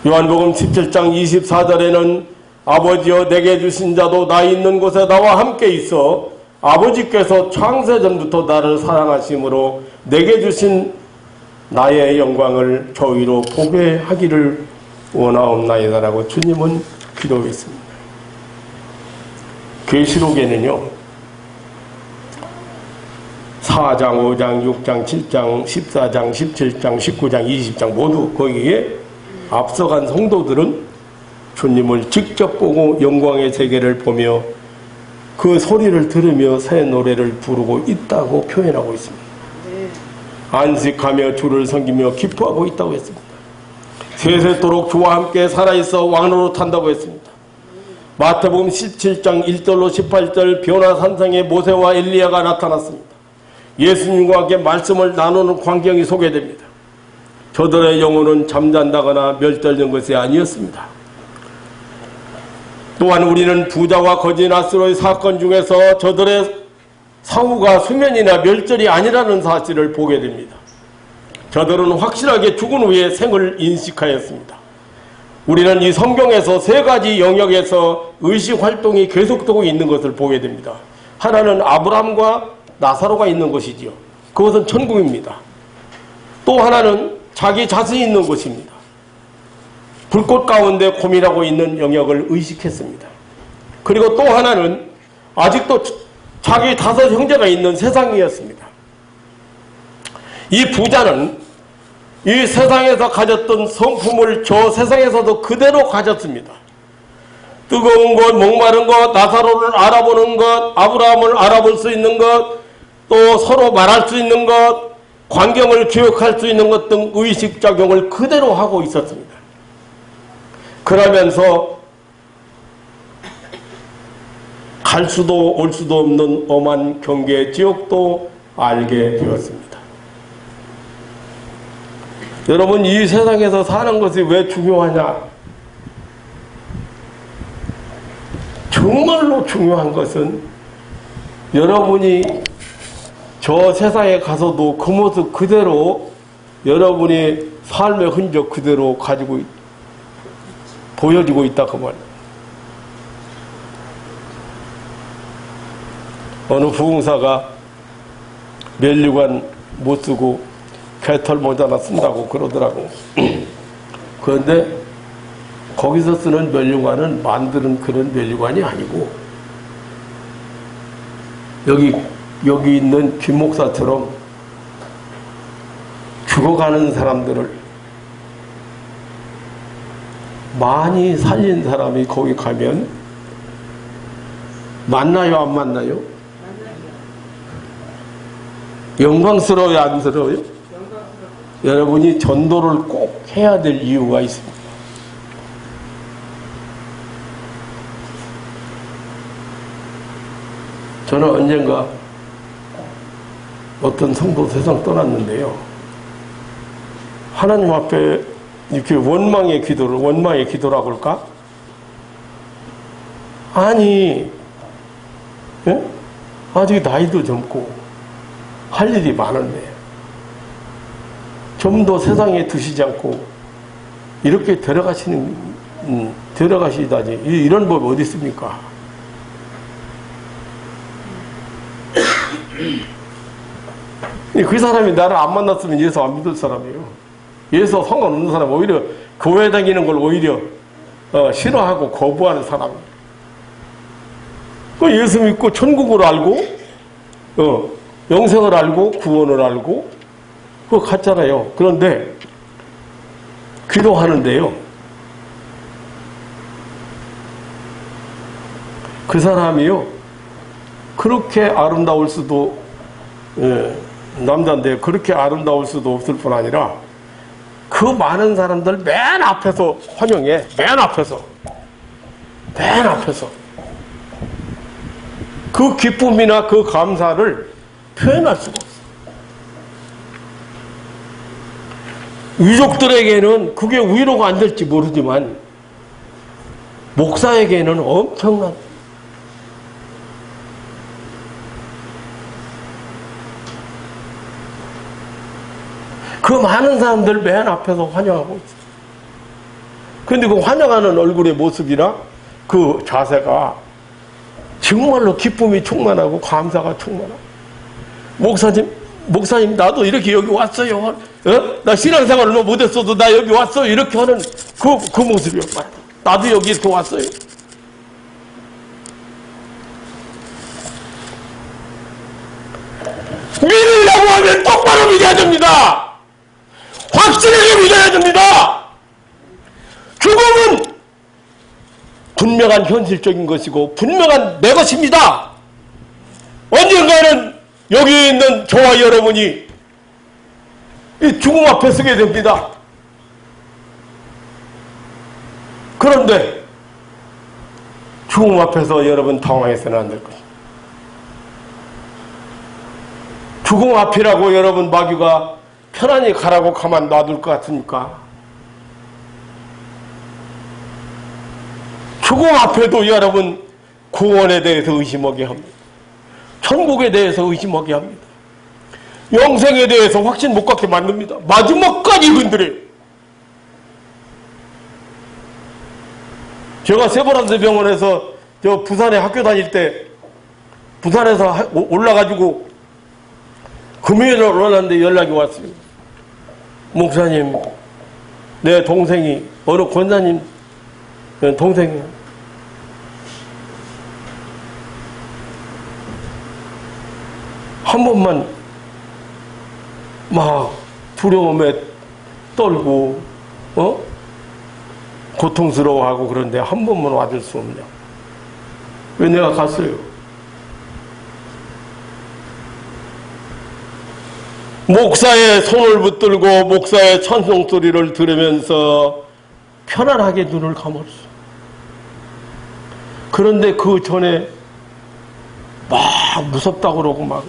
요한복음 17장 24절에는 아버지여 내게 주신 자도 나 있는 곳에 나와 함께 있어 아버지께서 창세전부터 나를 사랑하심으로 내게 주신 나의 영광을 저희로 보게 하기를 원하옵나이다라고 주님은 기도했습니다. 계시록에는요 4장, 5장, 6장, 7장, 14장, 17장, 19장, 20장 모두 거기에 앞서간 성도들은 주님을 직접 보고 영광의 세계를 보며 그 소리를 들으며 새 노래를 부르고 있다고 표현하고 있습니다. 안식하며 주를 섬기며 기뻐하고 있다고 했습니다. 세세토록 주와 함께 살아있어 왕으로 탄다고 했습니다. 마태복음 17장 1절로 18절 변화산상에 모세와 엘리야가 나타났습니다. 예수님과 함께 말씀을 나누는 광경이 소개됩니다. 저들의 영혼은 잠잔다거나 멸절된 것이 아니었습니다. 또한 우리는 부자와 거지 나스로의 사건 중에서 저들의 사후가 수면이나 멸절이 아니라는 사실을 보게 됩니다. 저들은 확실하게 죽은 후에 생을 인식하였습니다. 우리는 이 성경에서 세 가지 영역에서 의식활동이 계속되고 있는 것을 보게 됩니다. 하나는 아브라함과 나사로가 있는 것이지요. 그것은 천국입니다. 또 하나는 자기 자신이 있는 것입니다. 불꽃 가운데 고민하고 있는 영역을 의식했습니다. 그리고 또 하나는 아직도 자기 5 형제가 있는 세상이었습니다. 이 부자는 이 세상에서 가졌던 성품을 저 세상에서도 그대로 가졌습니다. 뜨거운 것, 목마른 것, 나사로를 알아보는 것, 아브라함을 알아볼 수 있는 것, 또 서로 말할 수 있는 것, 광경을 기억할 수 있는 것 등 의식작용을 그대로 하고 있었습니다. 그러면서 갈 수도 올 수도 없는 엄한 경계 지옥도 알게 되었습니다. 여러분, 이 세상에서 사는 것이 왜 중요하냐? 정말로 중요한 것은 여러분이 저 세상에 가서도 그 모습 그대로 여러분이 삶의 흔적 그대로 가지고 보여지고 있다 그 말. 어느 부흥사가 면류관 못 쓰고 개털 모자나 쓴다고 그러더라고. 그런데 거기서 쓰는 면류관은 만드는 그런 면류관이 아니고 여기 있는 김 목사처럼 죽어가는 사람들을 많이 살린 사람이 거기 가면 만나요, 안 만나요? 영광스러워요, 안 스러워요? 여러분이 전도를 꼭 해야 될 이유가 있습니다. 저는 언젠가 어떤 성도 세상 떠났는데요. 하나님 앞에 이렇게 원망의 기도라고 할까? 아니, 예? 아직 나이도 젊고 할 일이 많은데 좀 더 세상에 두시지 않고 이렇게 데려가시다니 이런 법이 어디 있습니까? 그 사람이 나를 안 만났으면 예수 안 믿을 사람이에요. 예수 상관없는 사람, 오히려 교회 다니는 걸 오히려 싫어하고 거부하는 사람이에요. 예수 믿고 천국을 알고 영생을 알고 구원을 알고 그거 같잖아요. 그런데 기도하는데요, 그 사람이요 그렇게 아름다울 수도 남자인데 그렇게 아름다울 수도 없을 뿐 아니라 그 많은 사람들 맨 앞에서 환영해. 맨 앞에서 그 기쁨이나 그 감사를 표현할 수가 없어. 유족들에게는 그게 위로가 안 될지 모르지만 목사에게는 엄청난, 그 많은 사람들 맨 앞에서 환영하고 있어요. 그런데 그 환영하는 얼굴의 모습이나 그 자세가 정말로 기쁨이 충만하고 감사가 충만하고, 목사님 나도 이렇게 여기 왔어요. 나 신앙생활을 너무 못했어도 나 여기 왔어. 이렇게 하는 그 모습이요. 나도 여기 이렇게 왔어요. 믿으려고 하면 똑바로 믿어야 됩니다. 확실하게 믿어야 됩니다. 죽음은 분명한 현실적인 것이고 분명한 내 것입니다. 언젠가는 여기 있는 저와 여러분이 이 죽음 앞에 서게 됩니다. 그런데 죽음 앞에서 여러분 당황해서는 안 될 것입니다. 죽음 앞이라고 여러분 마귀가 편안히 가라고 가만 놔둘 것 같습니까? 죽음 앞에도 여러분 구원에 대해서 의심하게 합니다. 천국에 대해서 의심하게 합니다. 영생에 대해서 확신 못 갖게 만듭니다. 마지막까지 흔들어요. 제가 세브란스 병원에서 저 부산에 학교 다닐 때 부산에서 올라가지고 금요일에 올라갔는데 연락이 왔어요. 목사님, 내 동생이 어느 권사님 동생이에요. 한 번만 막 두려움에 떨고 고통스러워하고 그런데 한 번만 와줄 수 없냐? 왜 내가 갔어요? 목사의 손을 붙들고 목사의 찬송 소리를 들으면서 편안하게 눈을 감았어. 그런데 그 전에 막 무섭다고 그러고 막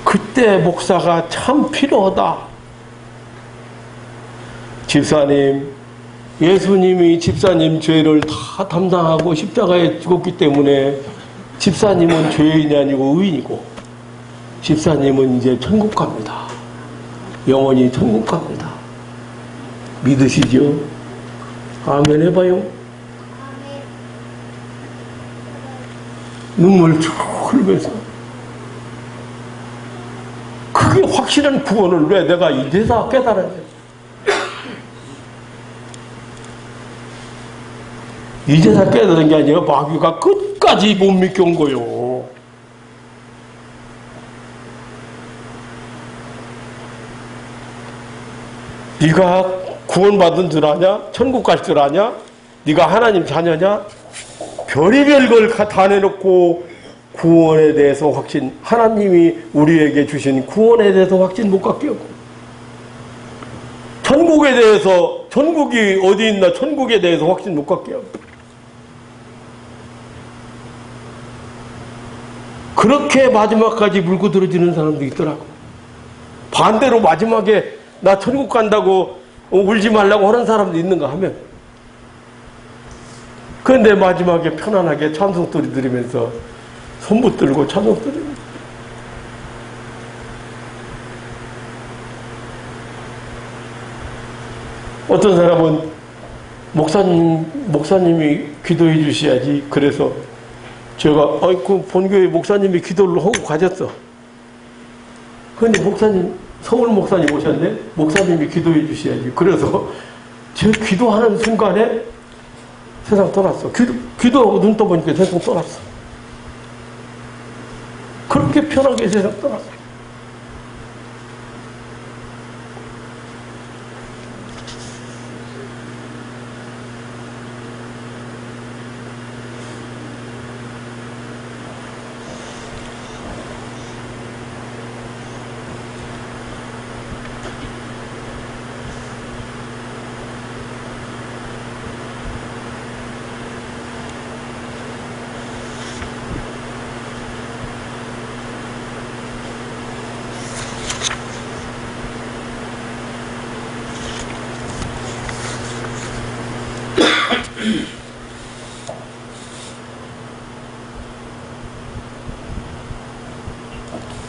그때 목사가 참 필요하다. 집사님, 예수님이 집사님 죄를 다 담당하고 십자가에 죽었기 때문에 집사님은 죄인이 아니고 의인이고 집사님은 이제 천국 갑니다. 영원히 천국 갑니다. 믿으시죠? 아멘 해봐요. 눈물 쭉 흘리면서 그게 확실한 구원을 왜 내가 이제서 깨달았냐? 이제서 깨달은 게 아니라 마귀가 끝까지 못 믿게 온 거요. 네가 구원받은 줄 아냐? 천국 갈 줄 아냐? 네가 하나님 자녀냐? 별의별 걸 다 내놓고 구원에 대해서 확신, 하나님이 우리에게 주신 구원에 대해서 확신 못 갖게 하고 천국에 대해서, 천국이 어디 있나 천국에 대해서 확신 못 갖게 하고 그렇게 마지막까지 물고 들어지는 사람도 있더라고. 반대로 마지막에 나 천국 간다고 울지 말라고 하는 사람도 있는가 하면 그런데 마지막에 편안하게 찬송 소리 들으면서 손 붙들고 찬송 소리 어떤 사람은 목사님이 기도해 주셔야지. 그래서 제가 그 본교회 목사님이 기도를 하고 가셨어. 그런데 목사님, 서울 목사님 오셨네? 목사님이 기도해 주셔야지. 그래서 제 기도하는 순간에 세상 떠났어. 기도하고 눈 떠보니까 세상 떠났어. 그렇게 편하게 세상 떠났어.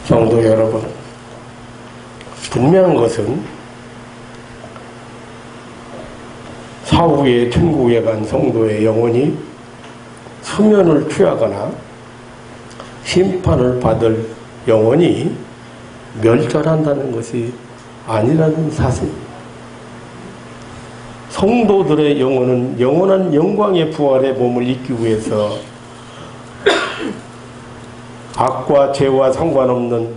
성도 여러분, 분명한 것은 사후에 천국에 간 성도의 영혼이 수면을 취하거나 심판을 받을 영혼이 멸절한다는 것이 아니라는 사실입니다. 성도들의 영혼은 영원한 영광의 부활의 몸을 잊기 위해서 악과 죄와 상관없는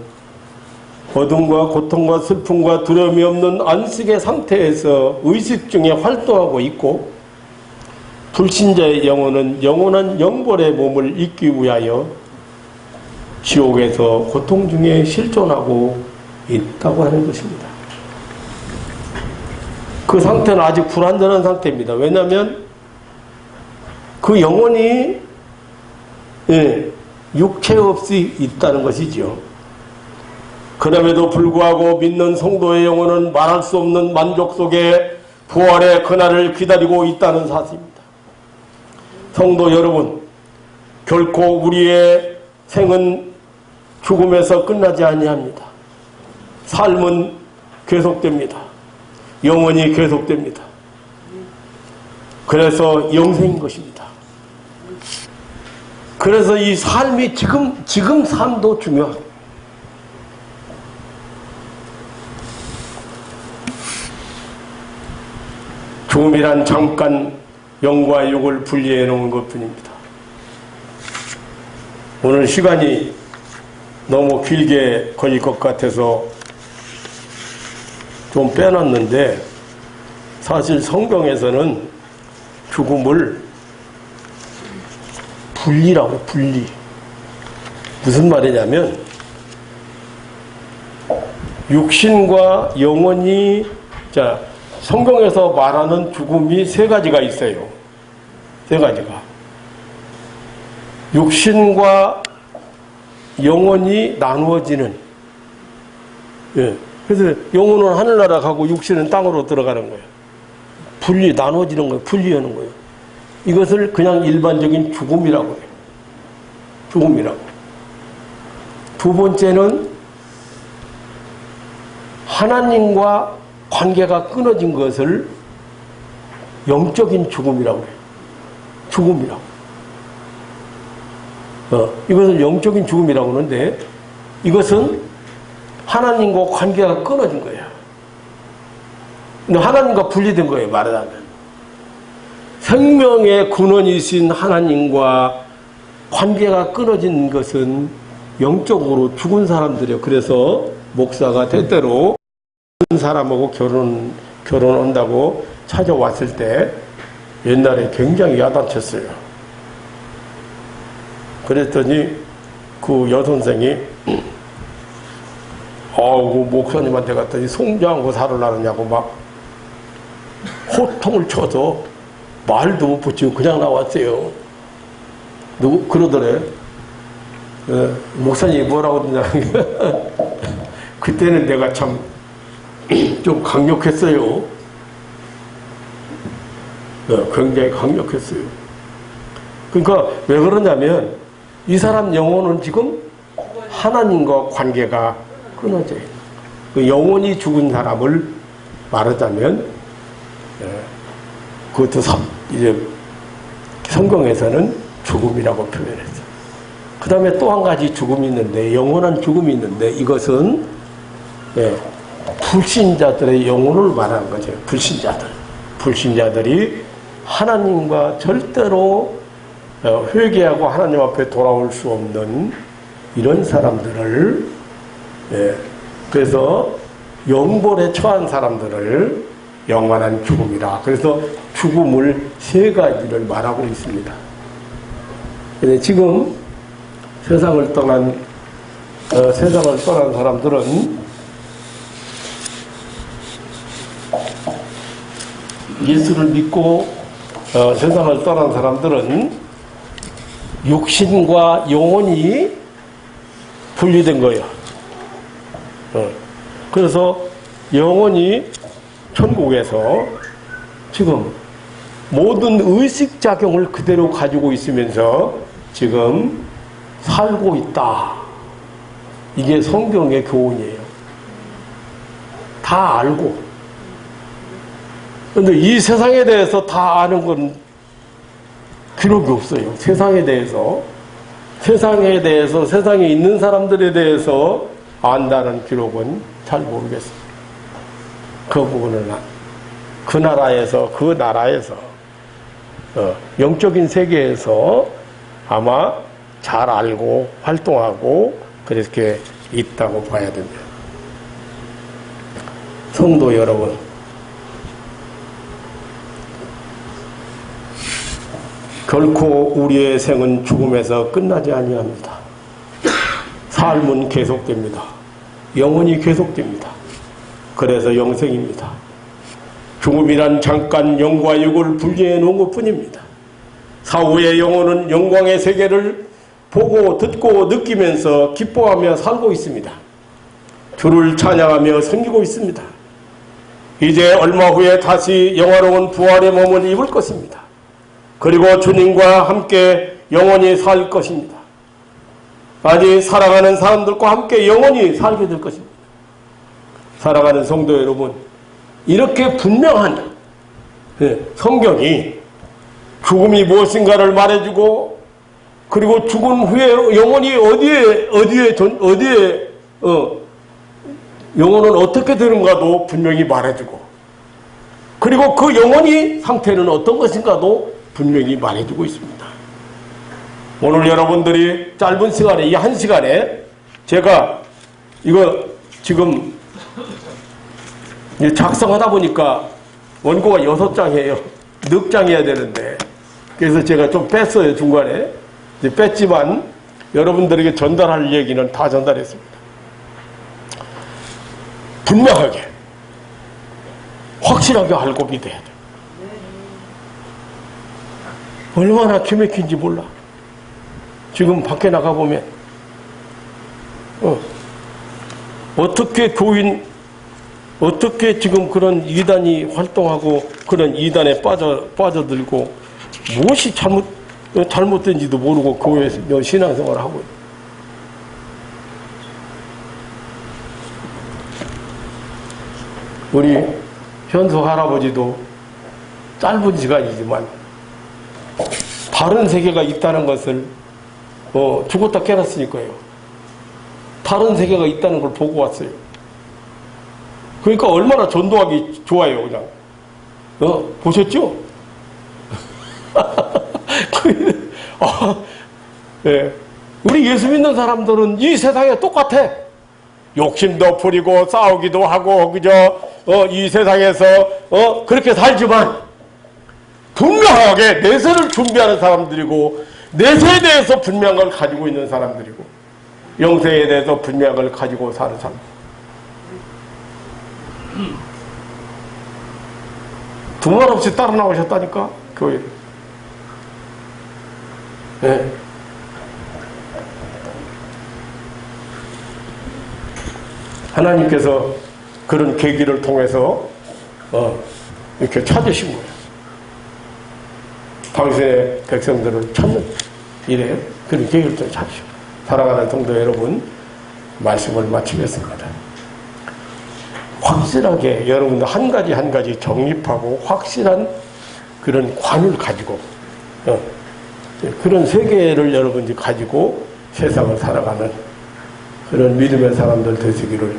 어둠과 고통과 슬픔과 두려움이 없는 안식의 상태에서 의식 중에 활동하고 있고, 불신자의 영혼은 영원한 영벌의 몸을 잊기 위하여 지옥에서 고통 중에 실존하고 있다고 하는 것입니다. 그 상태는 아직 불완전한 상태입니다. 왜냐하면 그 영혼이 육체 없이 있다는 것이죠. 그럼에도 불구하고 믿는 성도의 영혼은 말할 수 없는 만족 속에 부활의 그날을 기다리고 있다는 사실입니다. 성도 여러분, 결코 우리의 생은 죽음에서 끝나지 아니합니다. 삶은 계속됩니다. 영원히 계속됩니다. 그래서 영생인 것입니다. 그래서 이 삶이 지금 삶도 중요합니다. 죽음이란 잠깐 영과 육을 분리해 놓은 것 뿐입니다. 오늘 시간이 너무 길게 걸릴 것 같아서 좀 빼놨는데, 사실 성경에서는 죽음을 분리라고, 분리. 무슨 말이냐면 육신과 영혼이, 자, 성경에서 말하는 죽음이 세 가지가 있어요. 세 가지가. 육신과 영혼이 나누어지는, 예. 그래서 영혼은 하늘나라 가고 육신은 땅으로 들어가는 거예요. 분리, 나누어지는 거예요. 분리하는 거예요. 이것을 그냥 일반적인 죽음이라고 해요. 죽음이라고. 두 번째는 하나님과 관계가 끊어진 것을 영적인 죽음이라고 해요. 죽음이라고. 이것을 영적인 죽음이라고 하는데, 이것은 하나님과 관계가 끊어진 거예요. 근데 하나님과 분리된 거예요, 말하자면. 생명의 근원이신 하나님과 관계가 끊어진 것은 영적으로 죽은 사람들이에요. 그래서 목사가 때때로 죽은 사람하고 결혼한다고 찾아왔을 때 옛날에 굉장히 야단쳤어요. 그랬더니 그 여선생이 그 목사님한테 갔더니 송장하고 살으려느냐고 막 호통을 쳐서 말도 못 붙이고 그냥 나왔어요. 누구 그러더래. 목사님이 뭐라고 그러냐. 그때는 내가 참 좀 강력했어요. 굉장히 강력했어요. 그러니까 왜 그러냐면 이 사람 영혼은 지금 하나님과 관계가 끊어져요. 그 영혼이 죽은 사람을 말하자면 그것도 이제 성경에서는 죽음이라고 표현했어요. 그 다음에 또 한 가지 죽음이 있는데, 영원한 죽음이 있는데, 이것은 불신자들의 영혼을 말하는 거죠. 불신자들이 하나님과 절대로 회개하고 하나님 앞에 돌아올 수 없는 이런 사람들을, 그래서 영벌에 처한 사람들을 영원한 죽음이라. 그래서 죽음을 세 가지를 말하고 있습니다. 근데 지금 세상을 떠난 사람들은 예수를 믿고 세상을 떠난 사람들은 육신과 영혼이 분리된 거예요. 그래서 영혼이 천국에서 지금 모든 의식작용을 그대로 가지고 있으면서 지금 살고 있다. 이게 성경의 교훈이에요. 다 알고. 그런데 이 세상에 대해서 다 아는 건 기록이 없어요. 세상에 대해서, 세상에 있는 사람들에 대해서 안다는 기록은 잘 모르겠어요. 그 부분은 그 나라에서 영적인 세계에서 아마 잘 알고 활동하고 그렇게 있다고 봐야 됩니다. 성도 여러분, 결코 우리의 생은 죽음에서 끝나지 아니합니다. 삶은 계속됩니다. 영원히 계속됩니다. 그래서 영생입니다. 죽음이란 잠깐 영과 육을 분리해 놓은 것뿐입니다. 사후의 영혼은 영광의 세계를 보고 듣고 느끼면서 기뻐하며 살고 있습니다. 주를 찬양하며 섬기고 있습니다. 이제 얼마 후에 다시 영화로운 부활의 몸을 입을 것입니다. 그리고 주님과 함께 영원히 살 것입니다. 아직 사랑하는 사람들과 함께 영원히 살게 될 것입니다. 사랑하는 성도 여러분, 이렇게 분명한 성경이 죽음이 무엇인가를 말해주고, 그리고 죽은 후에 영혼이 어디에 영혼은 어떻게 되는가도 분명히 말해주고, 그리고 그 영혼이 상태는 어떤 것인가도 분명히 말해주고 있습니다. 오늘 여러분들이 짧은 시간에, 이 한 시간에 제가 이거 지금 작성하다 보니까 원고가 6장이에요. 넉장해야 되는데. 그래서 제가 좀 뺐어요, 중간에. 뺐지만 여러분들에게 전달할 얘기는 다 전달했습니다. 분명하게, 확실하게 알고 믿어야 돼. 얼마나 기맥힌지 몰라. 지금 밖에 나가보면 어떻게 교인, 어떻게 지금 그런 이단이 활동하고 그런 이단에 빠져들고 무엇이 잘못된지도 모르고 교회에서 신앙생활을 하고 있어요. 우리 현수 할아버지도 짧은 시간이지만 다른 세계가 있다는 것을 죽었다 깨났으니까요. 다른 세계가 있다는 걸 보고 왔어요. 그러니까 얼마나 전도하기 좋아요, 그냥. 보셨죠? 네. 우리 예수 믿는 사람들은 이 세상에 똑같아. 욕심도 부리고 싸우기도 하고, 그죠? 이 세상에서, 그렇게 살지만, 분명하게 내세를 준비하는 사람들이고, 내세에 대해서 분명한 걸 가지고 있는 사람들이고, 영세에 대해서 분명한 걸 가지고 사는 사람. 두말 없이 따라 나오셨다니까, 교회를. 네. 하나님께서 그런 계기를 통해서 이렇게 찾으신 거예요. 당신의 백성들을 찾는 일에 그런 계기를 통해 찾으신 거예요. 사랑하는 성도 여러분, 말씀을 마치겠습니다. 확실하게 여러분들 한 가지 한 가지 정립하고 확실한 그런 관을 가지고 그런 세계를 여러분들이 가지고 세상을 살아가는 그런 믿음의 사람들 되시기를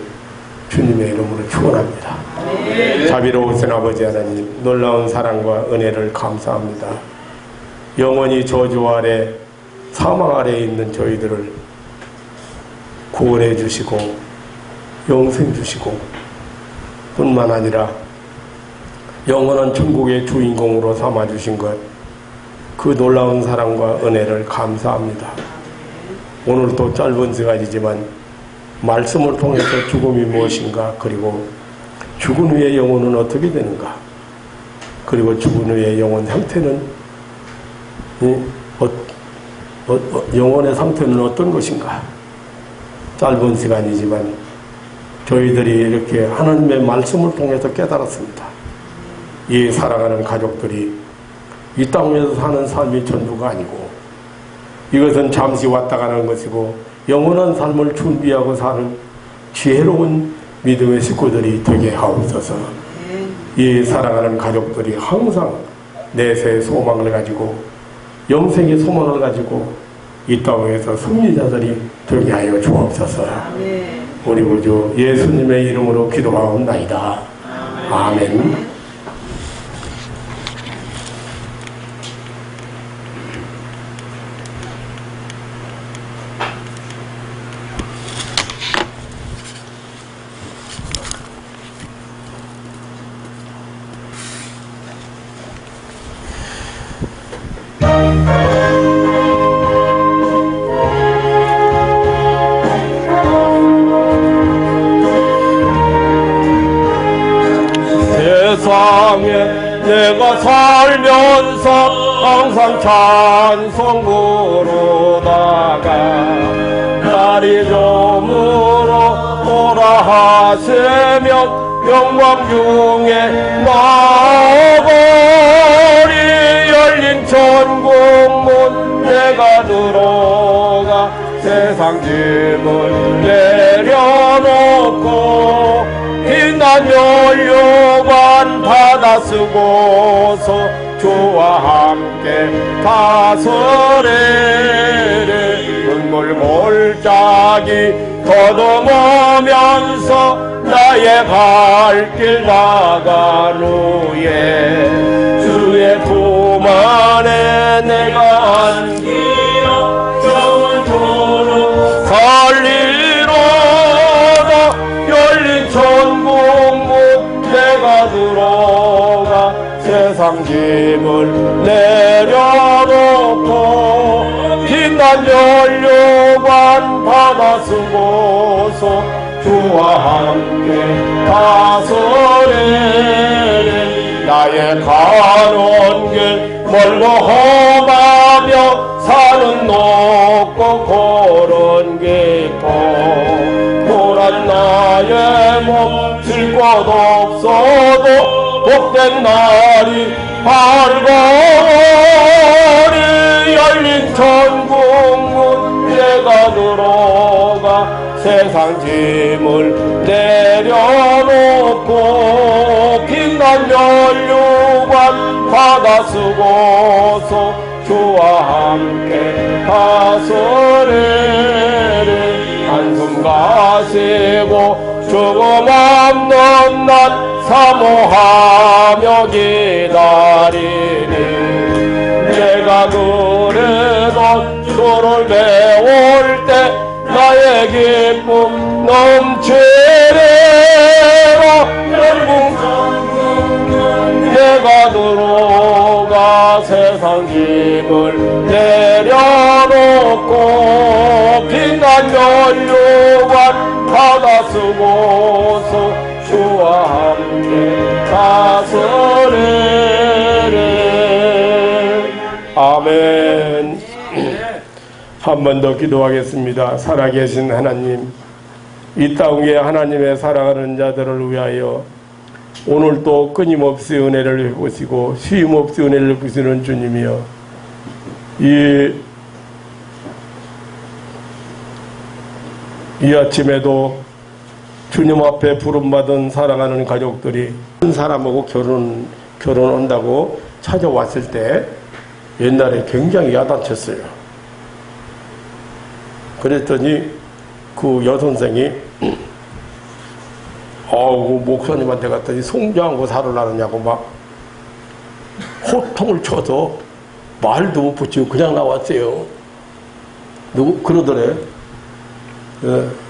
주님의 이름으로 축원합니다. 네. 자비로우신 아버지 하나님, 놀라운 사랑과 은혜를 감사합니다. 영원히 저주 아래, 사망 아래에 있는 저희들을 구원해 주시고 영생 주시고 뿐만 아니라 영원한 천국의 주인공으로 삼아 주신 것, 그 놀라운 사랑과 은혜를 감사합니다. 오늘도 짧은 시간이지만 말씀을 통해서 죽음이 무엇인가, 그리고 죽은 후의 영혼은 어떻게 되는가, 그리고 죽은 후의 영혼 상태는 영혼의 상태는 어떤 것인가, 짧은 시간이지만 저희들이 이렇게 하나님의 말씀을 통해서 깨달았습니다. 이 사랑하는 가족들이 이 땅에서 사는 삶이 전부가 아니고 이것은 잠시 왔다 가는 것이고 영원한 삶을 준비하고 사는 지혜로운 믿음의 식구들이 되게 하옵소서. 이 사랑하는 가족들이 항상 내세의 소망을 가지고 영생의 소망을 가지고 이 땅에서 승리자들이 되게 하여 주옵소서. 우리 구주 예수님의 이름으로 기도하옵나이다. 아멘. 내가 살면서 항상 찬송 부르다가 날이 저물어 오라 하시면 영광 중에 마법이 열린 천국문 내가 들어가 세상 짐을 내려놓고 빛난 연료관 받아 쓰고서 주와 함께 다스리리. 눈물 골짜기 더듬으면서 나의 갈 길 나간 후에 주의 품 안에 내가 안기어 세상 짐을 내려놓고 빛난 연료관 받아 쓰고서 주와 함께 다스리리. 나의 가는 길 멀고 험하며 산은 높고 걸은 깊고 또한 나의 몸 쉴 곳 없어도 복된 날이 밝아오리. 열린 천국문 내가 들어가 세상 짐을 내려놓고 빛난 연료관 받아 쓰고서 주와 함께 다스리리. 한숨 가시고 죽음 없는 날 사모하며 기다리니 내가 그래도 주를 배울 때 나의 기쁨 넘치리라. 열궁 내가 들어가 세상 짐을 내려놓고 빛난 연료관 받아 쓰고서 주와 함께 다스리리. 아멘. 한 번 더 기도하겠습니다. 살아계신 하나님, 이 땅에 하나님의 사랑하는 자들을 위하여 오늘 또 끊임없이 은혜를 베푸시고 쉼없이 은혜를 베푸시는 주님이여, 이 아침에도 주님 앞에 부름받은 사랑하는 가족들이 한 사람하고 결혼한다고 찾아왔을 때 옛날에 굉장히 야단쳤어요. 그랬더니 그 여선생이 목사님한테 갔더니 송장하고 살으라느냐고 막 호통을 쳐서 말도 못 붙이고 그냥 나왔어요. 그러더래.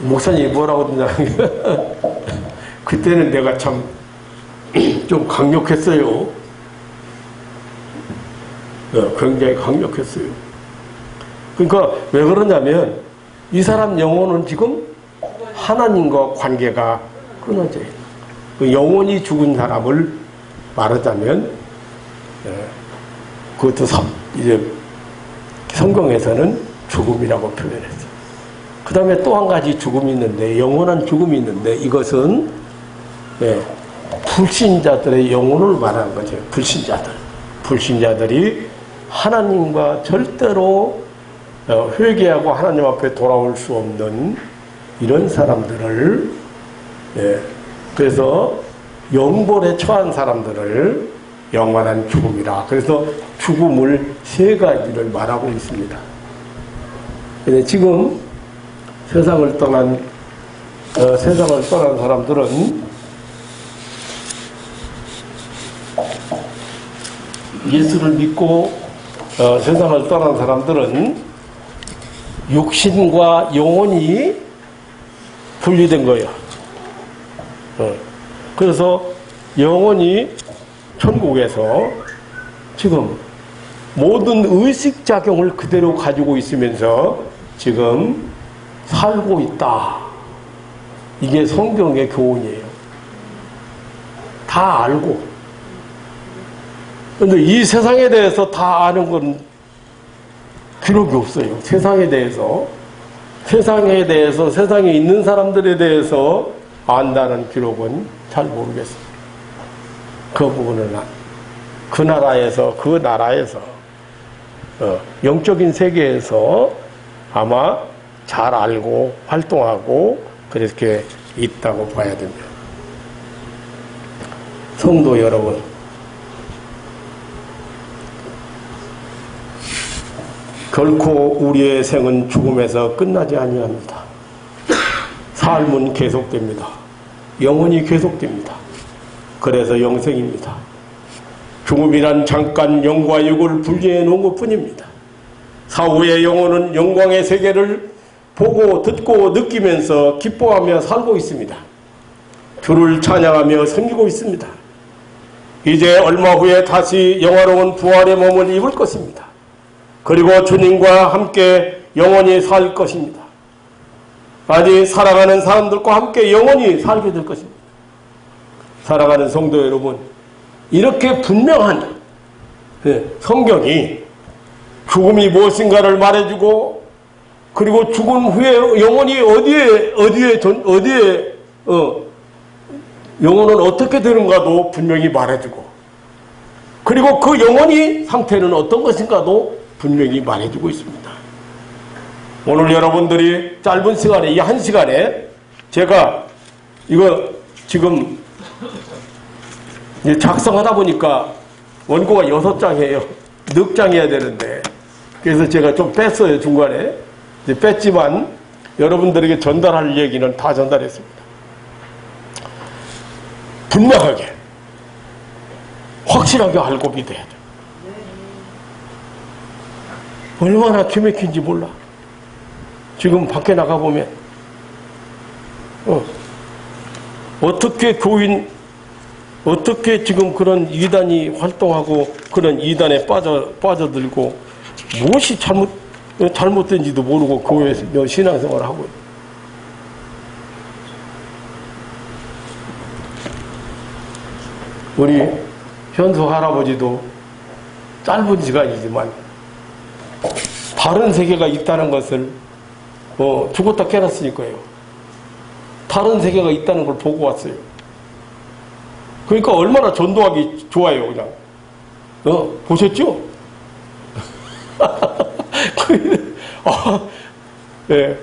목사님이 뭐라고 했냐. 그때는 내가 참 좀 강력했어요. 굉장히 강력했어요. 그러니까 왜 그러냐면 이 사람 영혼은 지금 하나님과 관계가 끊어져요. 그 영혼이 죽은 사람을 말하자면 그것도 이제 성경에서는 죽음이라고 표현했어요. 그 다음에 또 한 가지 죽음이 있는데, 영원한 죽음이 있는데, 이것은 불신자들의 영혼을 말하는 거죠. 불신자들이 하나님과 절대로 회개하고 하나님 앞에 돌아올 수 없는 이런 사람들을, 그래서 영벌에 처한 사람들을 영원한 죽음이라. 그래서 죽음을 세 가지를 말하고 있습니다. 근데 지금 세상을 떠난 사람들은 예수를 믿고 세상을 떠난 사람들은 육신과 영혼이 분리된 거예요. 그래서 영혼이 천국에서 지금 모든 의식작용을 그대로 가지고 있으면서 지금 살고 있다. 이게 성경의 교훈이에요. 다 알고. 그런데 이 세상에 대해서 다 아는 건 기록이 없어요. 세상에 대해서 세상에 있는 사람들에 대해서 안다는 기록은 잘 모르겠어요. 그 부분은 그 나라에서 영적인 세계에서 아마 잘 알고 활동하고 그렇게 있다고 봐야 됩니다. 성도 여러분, 결코 우리의 생은 죽음에서 끝나지 아니합니다. 삶은 계속됩니다. 영원히 계속됩니다. 그래서 영생입니다. 죽음이란 잠깐 영과 육을 분리해 놓은 것뿐입니다. 사후의 영혼은 영광의 세계를 보고 듣고 느끼면서 기뻐하며 살고 있습니다. 주를 찬양하며 섬기고 있습니다. 이제 얼마 후에 다시 영화로운 부활의 몸을 입을 것입니다. 그리고 주님과 함께 영원히 살 것입니다. 아직 살아가는 사람들과 함께 영원히 살게 될 것입니다. 사랑하는 성도 여러분, 이렇게 분명한 성경이 죽음이 무엇인가를 말해주고, 그리고 죽은 후에 영혼이 어디에 영혼은 어떻게 되는가도 분명히 말해주고, 그리고 그 영혼이 상태는 어떤 것인가도 분명히 말해주고 있습니다. 오늘 여러분들이 짧은 시간에, 이 한 시간에 제가 이거 지금 작성하다 보니까 원고가 6장이에요. 넉 장이어야 되는데, 그래서 제가 좀 뺐어요. 중간에 이제 뺐지만 여러분들에게 전달할 얘기는 다 전달했습니다. 분명하게 확실하게 알고 믿어야 돼. 얼마나 기맥힌지 몰라. 지금 밖에 나가보면 어떻게 어떻게 지금 그런 이단이 활동하고 그런 이단에 빠져들고 무엇이 잘못된지도 모르고 교회에서 신앙생활을 하고 있어요. 우리 현수 할아버지도 짧은 시간이지만 다른 세계가 있다는 것을 죽었다 깨났으니까요. 다른 세계가 있다는 걸 보고 왔어요. 그러니까 얼마나 전도하기 좋아요, 그냥. 보셨죠? 네.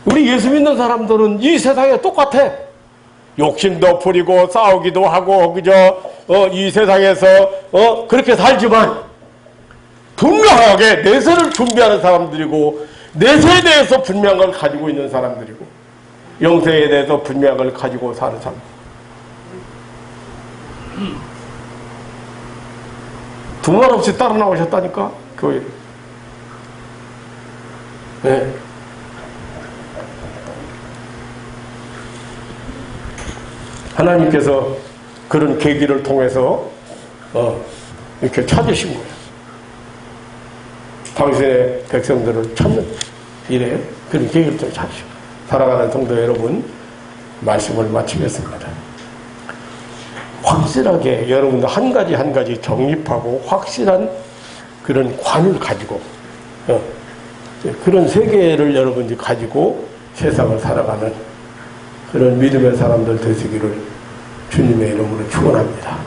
우리 예수 믿는 사람들은 이 세상에 똑같아. 욕심도 부리고 싸우기도 하고, 그저, 이 세상에서, 그렇게 살지만, 분명하게 내세를 준비하는 사람들이고, 내세에 대해서 분명한 걸 가지고 있는 사람들이고, 영생에 대해서 분명한 걸 가지고 사는 사람. 두말 없이 따라 나오셨다니까, 교회. 네. 하나님께서 그런 계기를 통해서 이렇게 찾으신 거예요. 당신의 백성들을 찾는 일에 그런 계기를 통해 찾으신 거예요. 사랑하는 성도 여러분, 말씀을 마치겠습니다. 확실하게 여러분들 한 가지 한 가지 정립하고 확실한 그런 관을 가지고 그런 세계를 여러분들이 가지고 세상을 살아가는 그런 믿음의 사람들 되시기를 주님의 이름으로 축원합니다.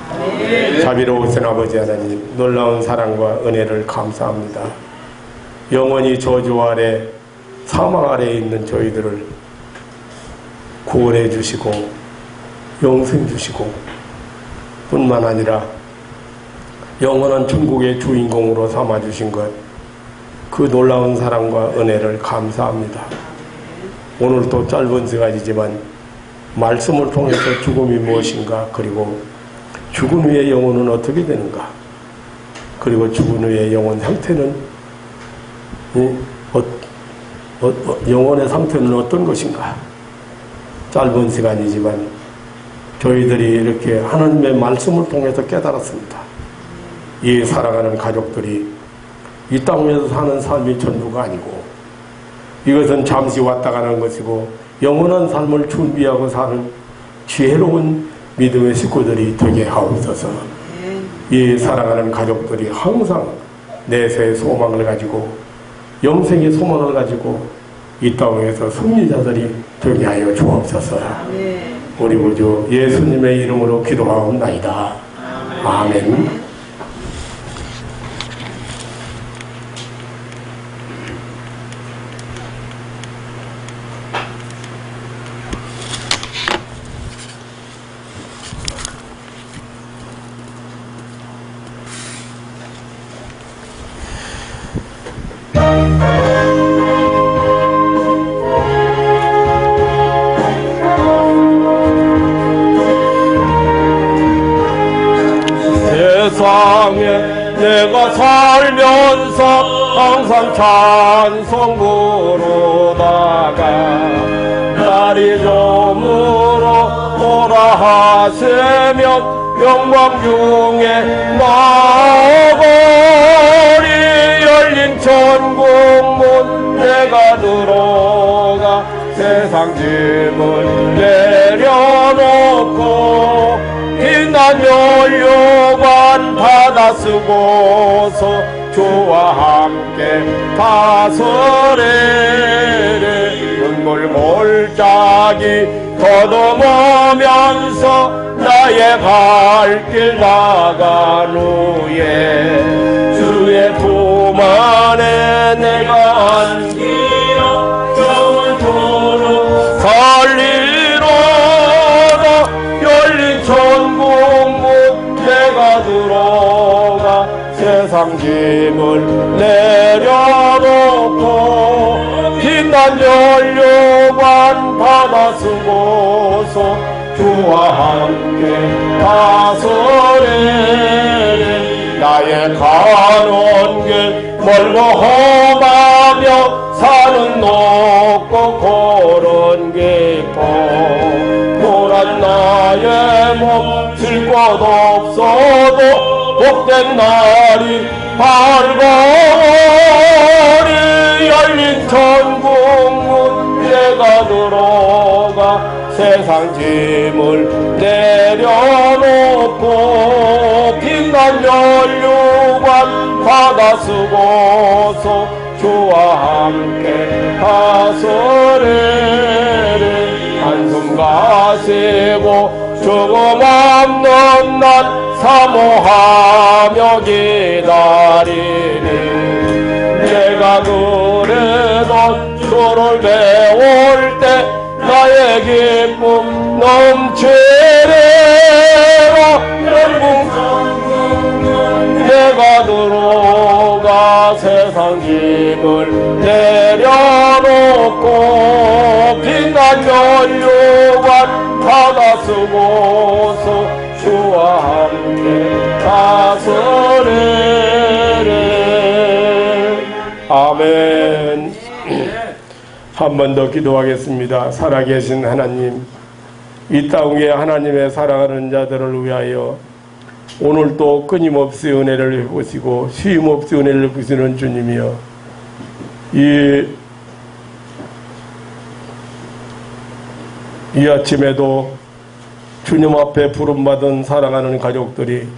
자비로우신 아버지 하나님, 놀라운 사랑과 은혜를 감사합니다. 영원히 저주 아래 사망 아래에 있는 저희들을 구원해 주시고 영생 주시고 뿐만 아니라 영원한 천국의 주인공으로 삼아주신 것, 그 놀라운 사랑과 은혜를 감사합니다. 오늘도 짧은 시간이지만 말씀을 통해서 죽음이 무엇인가, 그리고 죽은 후의 영혼은 어떻게 되는가, 그리고 죽은 후의 영혼 상태는 영혼의 상태는 어떤 것인가, 짧은 시간이지만 저희들이 이렇게 하나님의 말씀을 통해서 깨달았습니다. 이 사랑하는 가족들이 이 땅에서 사는 삶이 전부가 아니고 이것은 잠시 왔다 가는 것이고 영원한 삶을 준비하고 사는 지혜로운 믿음의 식구들이 되게 하옵소서. 이 사랑하는 가족들이 항상 내세의 소망을 가지고 영생의 소망을 가지고 이 땅에서 승리자들이 되게 하여 주옵소서. 우리 구주 예수님의 이름으로 기도하옵나이다. 아멘. 세상에 내가 살면서 항상 찬송 부르다가 날이 저물어 오라 하시면 영광 중에 나아가리 열린 천국문 내가 들어가 세상 짐을 내려놓고 빛난 연료관 받아 쓰고서 주와 함께 다스리리 눈물 골짜기 더듬으면서 나의 갈 길 나간 후에 주의 품 안에 내가 안기어 영원토록 살리로다 열린 천국문 내가 들어가 세상 짐을 내려놓고 빛난 연료관 받아 쓰고서 주와 함께 다스리리 나의 가는 길 멀고 험하며 산은 높고 걸은 깊어 고난 나의 몸 질 곳 없어도 복된 날이 밝아오리 열린 천국문 내가 들어가 세상 짐을 내려놓고 빛난 연료관 받아 쓰고서 주와 함께 다스리리 한숨 가시고 죽음 없는 날 사모하며 기다리니 내가 그래도 주를 배울 때 나의 기쁨 넘치리라 영광 내가 들어가 세상 짐을 내려놓고 빛난 연료관 받아 쓰고서 주와 함께 다스리리 아멘. 한 번 더 기도하겠습니다. 살아계신 하나님, 이 땅 위에 하나님의 사랑하는 자들을 위하여 오늘도 끊임없이 은혜를 베푸시고 쉼없이 은혜를 베푸시는 주님이여, 이 아침에도 주님 앞에 부름받은 사랑하는 가족들이